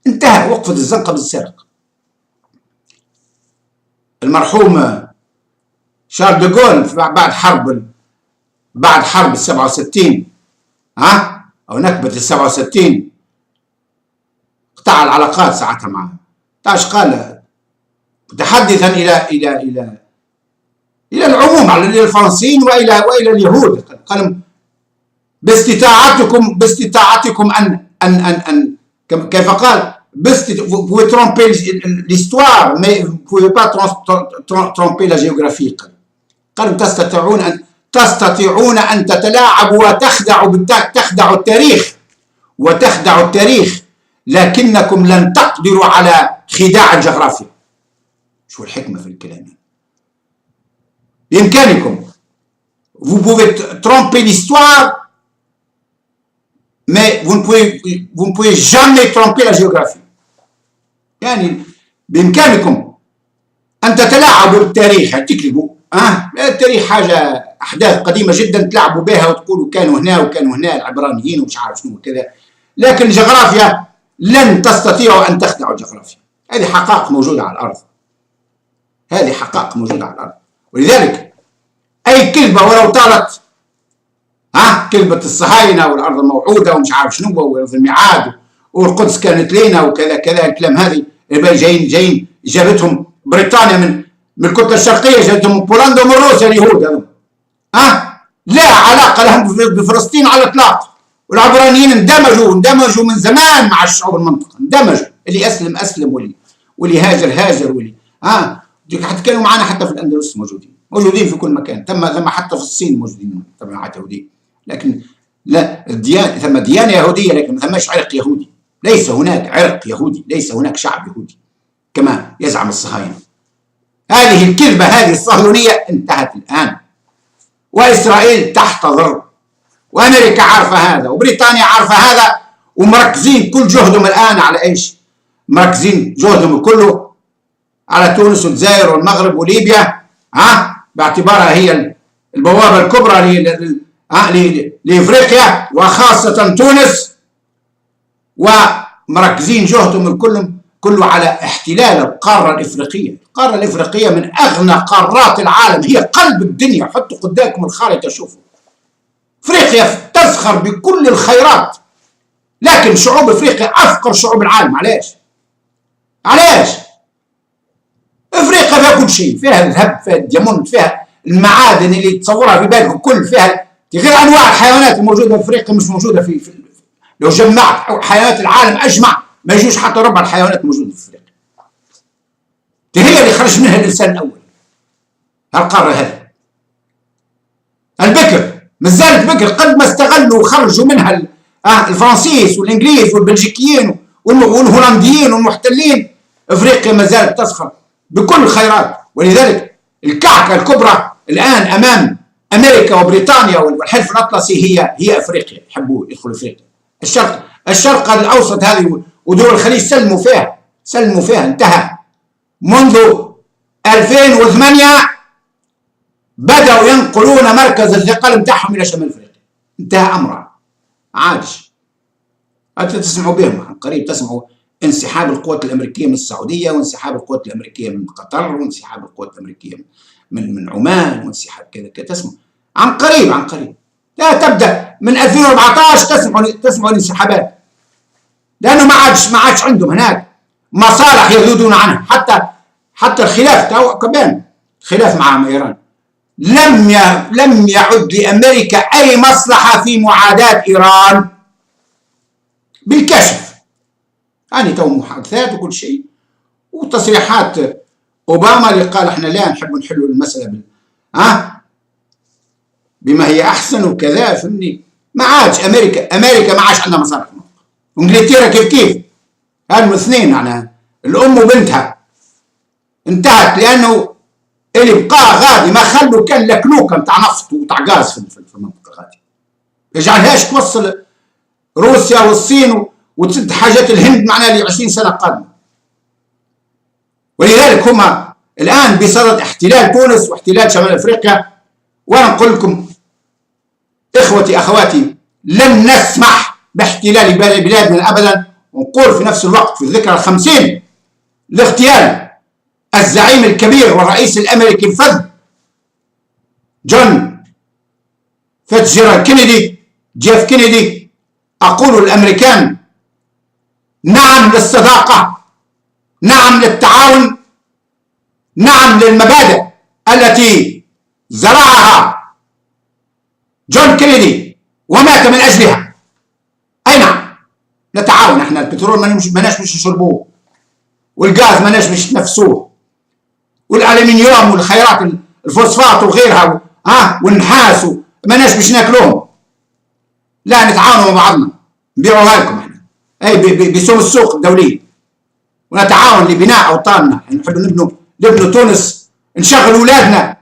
انتهى. وقفة الزنقة بالسرق. المرحوم شارل دوغول بعد حرب 67 أو نكبة 67 قطع العلاقات ساعتها معه. قال متحدثا إلى العموم، إلى الفرنسيين وإلى اليهود، قال باستطاعتكم أن كيف قال vous pouvez tromper l'histoire mais vous ne pouvez pas tromper la géographie. قال تستطيعون أن تتلاعبوا وتخدعوا التاريخ لكنكم لن تقدروا على خداع الجغرافيا. شو الحكمة في الكلام؟ بإمكانكم vous pouvez tromper l'histoire mais vous ne pouvez jamais tromper la géographie. يعني بإمكانكم أن تتلاعبوا بالتاريخ، تكذبوا. التاريخ حاجة أحداث قديمة جدا تلعبوا بها وتقولوا كانوا هنا وكانوا هنا العبرانيين ومش عارف شنو كذا، لكن الجغرافيا لن تستطيعوا أن تخدعوا الجغرافيا. هذه حقائق موجودة على الأرض، هذه حقائق موجودة على الأرض. ولذلك أي كذبة ولو طالت كلمة الصهاينة والأرض الموعودة ومش عارف شنو وفي الميعاد والقدس كانت لينا وكذا كذا، الكلام هذه جايين جابتهم بريطانيا من الكتلة الشرقية، جابتهم من بولندا ومن روسيا اليهود هذول. لا علاقة لهم بفلسطين على الإطلاق. والعبرانيين اندمجوا من زمان مع الشعوب المنطقة، اندمجوا. اللي أسلم واللي هاجر واللي حتى كانوا معنا حتى في الأندلس موجودين في كل مكان. ثم حتى في الصين موجودين جماعات يهودية. لكن لا، ثم ديانة يهودية لكن ما ثماش عرق يهودي. ليس هناك عرق يهودي، ليس هناك شعب يهودي كما يزعم الصهاينة. هذه الكذبة، هذه الصهيونية انتهت الآن، وإسرائيل تحتضر، وأمريكا عارفة هذا، وبريطانيا عارفة هذا، ومركزين كل جهدهم الآن على إيش؟ مركزين جهدهم كله على تونس والجزائر والمغرب وليبيا، باعتبارها هي البوابة الكبرى لإفريقيا وخاصة تونس، ومركزين جهدهم كله على احتلال القارة الإفريقية. القارة الإفريقية من أغنى قارات العالم، هي قلب الدنيا. حطوا قدامكم الخارطة شوفوا. إفريقيا تزخر بكل الخيرات، لكن شعوب إفريقيا أفقر شعوب العالم. علاش؟ إفريقيا فيها كل شيء، فيها الذهب، فيها الديامونت، فيها المعادن اللي تصورها في بالكم كل، فيها غير أنواع الحيوانات الموجودة في إفريقيا مش موجودة في لو جمعت حيوانات العالم أجمع ما يجوش حتى ربع الحيوانات الموجودة في إفريقيا. هي اللي خرج منها الإنسان الأول، هالقارة هذه. البكر ما زالت بكر، قد ما استغلوا وخرجوا منها الفرنسيس والإنجليز والبلجيكيين والهولنديين والمحتلين، إفريقيا ما زالت تزخر بكل الخيرات. ولذلك الكعكة الكبرى الآن أمام أمريكا وبريطانيا والحلف الأطلسي هي أفريقيا. يحبوا يدخلوا أفريقيا. الشرق الأوسط هذه ودول الخليج سلموا فيها انتهى. منذ 2008 بدأوا ينقلون مركز الثقل بتاعهم إلى شمال أفريقيا، انتهى أمرها. عادش أنت تسمعوا بهم قريب، تسمعوا انسحاب القوات الامريكيه من السعوديه، وانسحاب القوات الامريكيه من قطر، وانسحاب القوات الامريكيه من عمان، وانسحاب كذا كذا. تسمع عن قريب، عن قريب، لا تبدا من 2014 تسمعوا الانسحابات، لانه ما عادش عندهم هناك مصالح يذودون عنها. حتى الخلاف كمان، الخلاف مع ايران لم يعد لامريكا اي مصلحه في معاداه ايران بالكشف. يعني تو محادثات وكل شيء، وتصريحات اوباما اللي قال احنا لا نحب نحلوا المساله بما هي احسن وكذا، فهمني. ما عادش امريكا ما عادش عندها مصالح. وانجلترا كيف هذول الاثنين، يعني الام وبنتها انتهت، لانه اللي بقى غادي ما خلوا كان لكنوكه نتاع نفط وتاع غاز في المنطقه غادي، يجعلهاش توصل روسيا والصين وتسد حاجات الهند معنا ل 20 سنه قادمه. ولذلك هم الان بصدد احتلال تونس واحتلال شمال افريقيا. وانا نقول لكم اخوتي اخواتي، لن نسمح باحتلال بلادنا ابدا. ونقول في نفس الوقت في الذكرى ال50 لاغتيال الزعيم الكبير والرئيس الامريكي الفذ جون فيتزجيرالد كينيدي، جيف كينيدي، اقول للامريكان نعم للصداقه، نعم للتعاون، نعم للمبادئ التي زرعها جون كينيدي ومات من اجلها. اي نعم نتعاون. احنا البترول ما ناش باش نشربوه، والغاز ما ناش باش نتنفسوه، والالمنيوم والخيرات الفوسفات وغيرها والنحاس ما ناش باش ناكلوهم. لا، نتعاونوا مع بعضنا، نبيعوها لكم احنا بسوق السوق الدوليه، ونتعاون لبناء اوطاننا. نحب نبنوا تونس، نشغل اولادنا.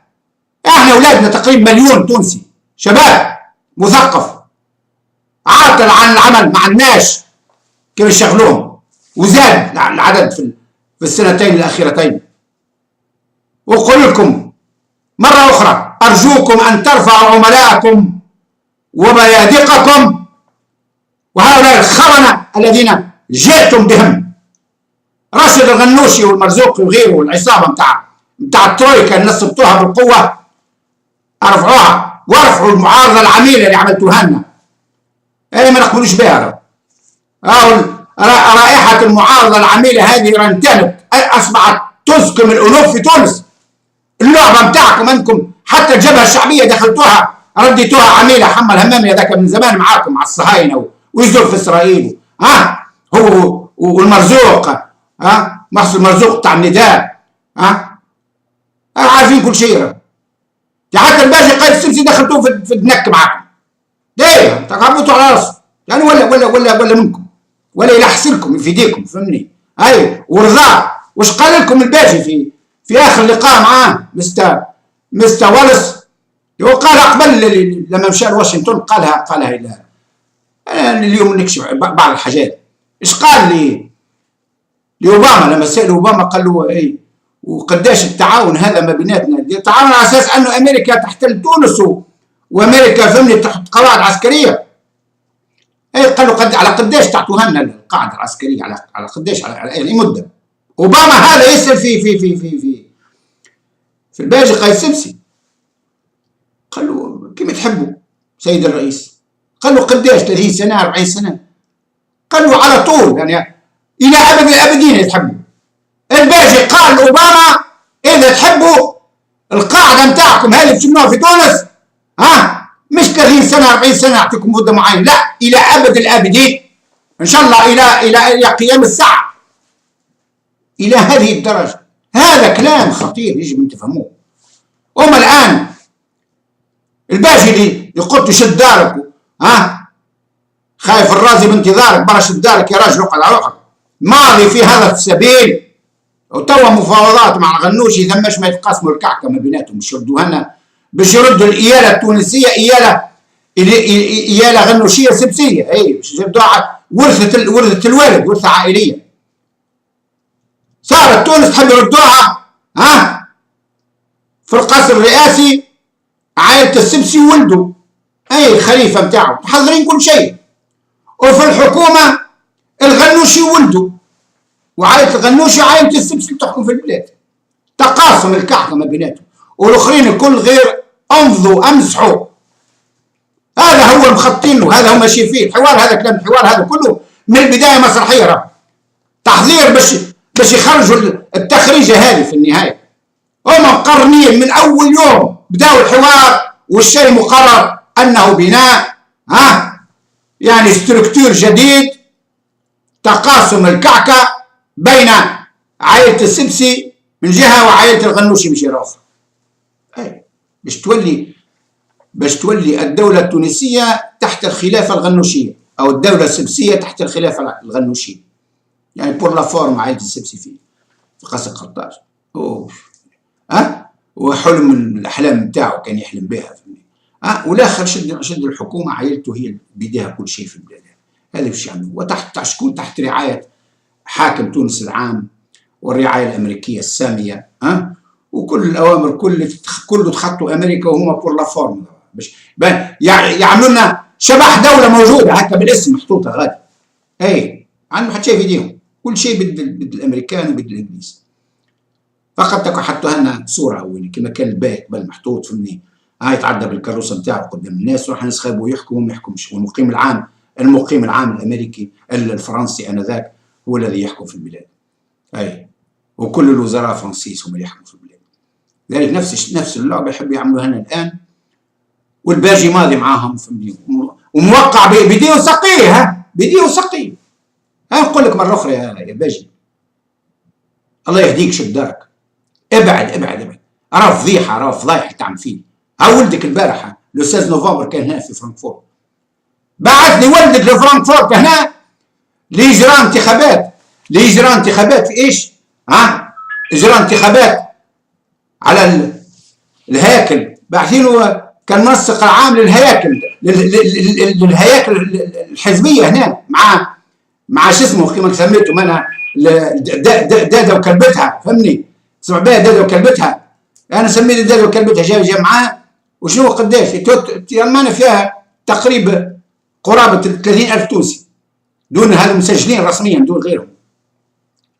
احنا اولادنا تقريبا مليون تونسي شباب مثقف عاطل عن العمل، ما عندناش كيف يشغلوهم، وزاد العدد في السنتين الاخيرتين. واقول لكم مره اخرى، ارجوكم ان ترفعوا عملاءكم وبيادقكم وهؤلاء الخونه الذين جئتم بهم، راشد الغنوشي والمرزوقي وغيره والعصابه بتاع الترويكا اللي نصبتوها بالقوه، ارفعوها وارفعوا المعارضه العميله اللي عملتوها لنا. ما نقبلوش بها. رائحه المعارضه العميله هذه رنتنت، اصبحت تسكن الالوف في تونس. اللعبه بتاعكم انكم حتى الجبهه الشعبيه دخلتوها رديتوها عميله. حمل همامي هذاك من زمان معاكم مع الصهاينه ويزور في اسرائيل، هو والمرزوق، محسن المرزوق بتاع النداء، عارفين كل شيء. حتى الباشا قايد السمسي دخلتوه في الدنك معاكم. ليه؟ تقربتوا على راسه يعني، ولا منكم، ولا يلحس لكم في ايديكم، فهمني؟ ايوه، ورضاه. وش قال لكم الباشا في اخر لقاء معاه مستر والس؟ هو قال قبل لما مشى لواشنطن، قالها الى اليوم نكشف بعض الحاجات. ايش قال لاوباما لما سال اوباما؟ قال له وقداش التعاون هذا ما بيناتنا؟ التعاون على اساس انه امريكا تحتل تونس وامريكا فهمني تحت قواعد عسكريه. قال له على قداش تعطوها لنا القاعده العسكريه؟ على قداش؟ على اي مده؟ اوباما هذا يسال في الباجي قايد السمسي. قال له كيف تحبوا سيد الرئيس؟ قال له قداش؟ 30 سنه 40 سنه؟ قال له على طول، يعني الى ابد الابدين تحبوا. الباجي قال اوباما اذا تحبوا القاعده نتاعكم هذه تشموها في تونس، مش 30 سنه 40 سنه اعطيكم مده معينه، لا، الى ابد الابدين ان شاء الله، الى قيام الساعه، الى هذه الدرجه. هذا كلام خطير يجب ان تفهموه. هم الان الباجي اللي قلت شد دارك، خايف الرازي بانتظارك، برا شد دارك يا راجل، اقعد على روحك. ماضي في هذا السبيل، وتوا مفاوضات مع الغنوشي ثماش ما يتقاسموا الكعكه ما بيناتهم، باش يردوا الاياله التونسيه اياله غنوشيه سبسيه، باش يردوها ورثه الوالد، ورثه عائليه. صارت تونس تحب يردوها في القصر الرئاسي عائله السبسي وولده، الخليفه بتاعه محضرين كل شيء، وفي الحكومه الغنوشي وولده وعائله الغنوشي وعائله السبسي تحكم في البلاد. تقاسم الكعكه ما بيناتهم، والاخرين الكل غير امضوا امسحوا. هذا هو مخطين له، هذا هو ماشي فيه الحوار. هذا كلام الحوار هذا كله من البدايه مسرحيه، راه تحضير باش يخرجوا التخريجه هذه في النهايه. هم مقرنين من اول يوم بداوا الحوار، والشيء مقرر انه بناء يعني ستركتور جديد، تقاسم الكعكه بين عائله السبسي من جهه وعائله الغنوشي من جهه اخرى. اي باش تولي الدوله التونسيه تحت الخلافه الغنوشيه، او الدوله السبسيه تحت الخلافه الغنوشيه. يعني بور لا فورم عائله السبسي في قصر قرطاج. وحلم من الاحلام نتاعو كان يحلم بها. والاخر شد الحكومه، عائلته هي بيديها كل شيء في البلاد. هذا باش يعملوا، وتحت شكون؟ تحت رعايه حاكم تونس العام والرعايه الامريكيه الساميه. وكل الاوامر كله تخطوا امريكا، وهما بور لا فورم باش يعملوا لنا شبح دوله موجوده هكا بالاسم محطوطه غادي. اي عندهم حتى شيء في ايديهم، كل شيء بد الامريكان وبد الانجليز. فقط تكون حطوا لنا صوره اولي كما كان الباهي قبل محطوط، فهمني؟ يتعدى بالكروسه نتاعو قدام الناس، وراح نسخابه يحكم وما يحكمش. والمقيم العام الامريكي الفرنسي انذاك هو الذي يحكم في البلاد. اي وكل الوزراء فرنسيس هم اللي يحكموا في البلاد. لذلك نفس اللعبه يحبوا يعملوها لنا الان، والباجي ماضي معاهم، فهمني؟ وموقع بيديه وسقيه. بيديه وسقيه. نقول لك مره اخرى يا باجي، الله يهديك شد دارك. ابعد ابعد ابعد. راه فضيحه، راه فضايح تعمل فيه. ولدك البارحه لو 16 نوفمبر كان هنا في فرانكفورت، بعث لي ولدك لفرانكفورت هنا ليجرى انتخابات في ايش؟ اجراء انتخابات على الهياكل. باعثينه كان منسق العام للهياكل الحزبيه هنا، مع شو اسمه كما سميتهم انا، داده وكلبتها، فهمني؟ تسمع بها داده وكلبتها. انا سميت داده وكلبتها، جاي معاه. وشنو قداش؟ المانيا فيها تقريبا قرابه 30,000 تونسي، دون هذا مسجلين رسميا دون غيرهم.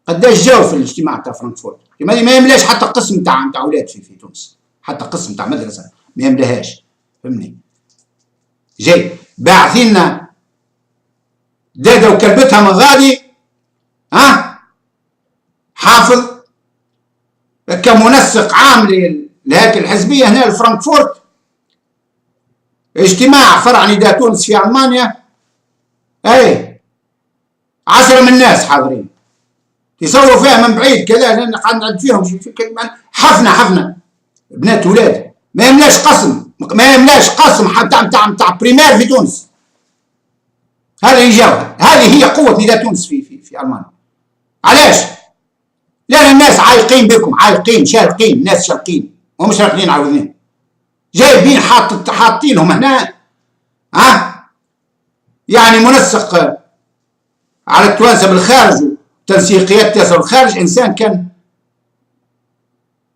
قداش جاوا في الاجتماع تاع فرانكفورت؟ ما يملاش حتى قسم تاع اولاد في تونس، حتى قسم تاع مدرسه ما يملاهاش، فهمني؟ جاي باعثين داده وكلبتها من غادي حافظ كمنسق عام لهيك الحزبيه هنا لفرانكفورت، اجتماع فرع نداء تونس في المانيا. 10 من الناس حاضرين، يصوروا فيها من بعيد كذا، لان قاعد فيهم حفنه بنات ولاد. ما يملاش قسم تاع بريمير في تونس. هذا يجاوب. هذه هي قوه نداء تونس في المانيا. علاش؟ لان الناس عايقين بكم، شارقين، الناس شارقين ومش شارقين على وذنين. جايبين حاطينهم هنا يعني منسق على التوانسه بالخارج وتنسيقيات تاسع بالخارج، انسان كان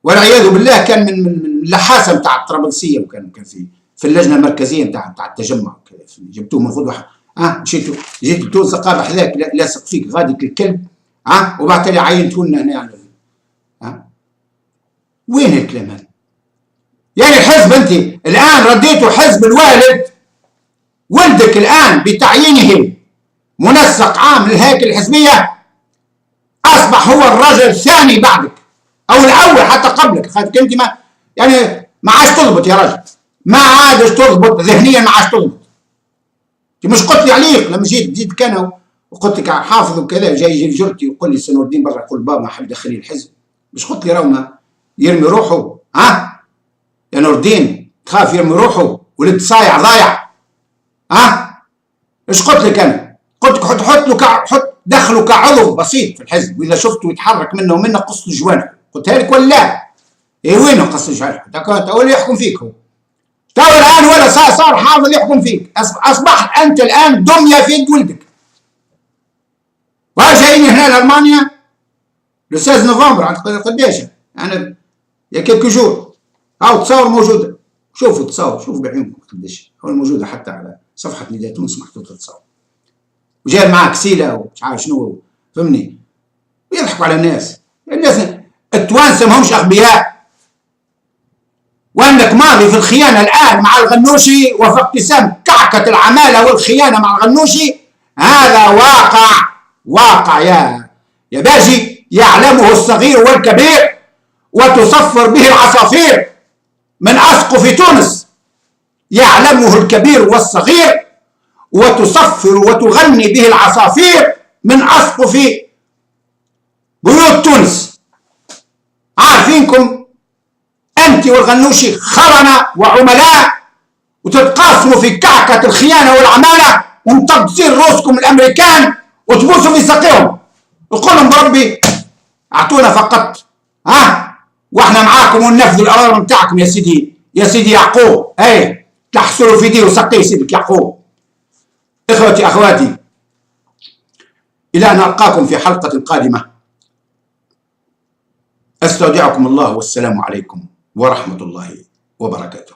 والعياذ بالله كان من اللحاسه نتاع الطرابلسيه، وكان في اللجنه المركزيه نتاع التجمع. جبتوه من غدوه جيت لتونس قابح حذاك لاصق فيك غادي الكلب وبعد لي عينتوا لنا هنا وين الكلام هذا؟ يعني الحزب انت الان رديتوا حزب الوالد، ولدك الان بتعيينه منسق عام للهيكل الحزبيه اصبح هو الرجل الثاني بعدك او الاول حتى قبلك. خاطرك انت ما عادش تضبط يا رجل، ما عادش تضبط ذهنيا، ما عادش تضبط. انت مش قلت لي عليك لما جيت كان وقلت لك حافظ وكذا، جاي يجي جرتي ويقول لي سنور الدين برا، يقول بابا ما حب يدخلني الحزب. مش قلت لي راهو يرمي روحه يا نور الدين، تخاف يرمي روحه، ولد صايع ضايع. ايش قلت لك انا؟ قلت لك حط دخله كعضو بسيط في الحزب، واذا شفته يتحرك منه ومنه قص جوانحه. قلتها لك ولا لا؟ وينه قص جوانحه؟ هو اللي يحكم فيك. هو تو الان ولا صار حافظ يحكم فيك، اصبحت انت الان دميه في يد ولدك. وجايين هنا لالمانيا لو 16 نوفمبر عند قداش؟ انا يا كيلكو جور. تصاور موجوده، شوفوا تصاور، شوفوا بعيونكم قداش هو موجوده، حتى على صفحه نداء تونس محطوطه تصاور. وجاي معاه كسيله ومش عارف شنو، فهمني؟ ويضحكوا على الناس. التوانسه ما همش اغبياء، وانك ماضي في الخيانه الان مع الغنوشي وفي اقتسام كعكه العماله والخيانه مع الغنوشي، هذا واقع يا باجي، يعلمه الصغير والكبير، وتصفر به العصافير من اسقف تونس، يعلمه الكبير والصغير، وتصفر وتغني به العصافير من اسقف بيوت تونس. عارفينكم انت والغنوشي خونة وعملاء، وتتقاسموا في كعكة الخيانة والعمالة، ومطبسين روسكم الامريكان وتبوسوا في ساقيهم، وقولهم بربي اعطونا فقط، واحنا معاكم وننفذوا الاوامر بتاعكم يا سيدي يعقوب، تحصلوا في دي وسقيه سيدك يعقوب. اخوتي اخواتي، الى ان نلقاكم في حلقة قادمة، استودعكم الله، والسلام عليكم ورحمة الله وبركاته.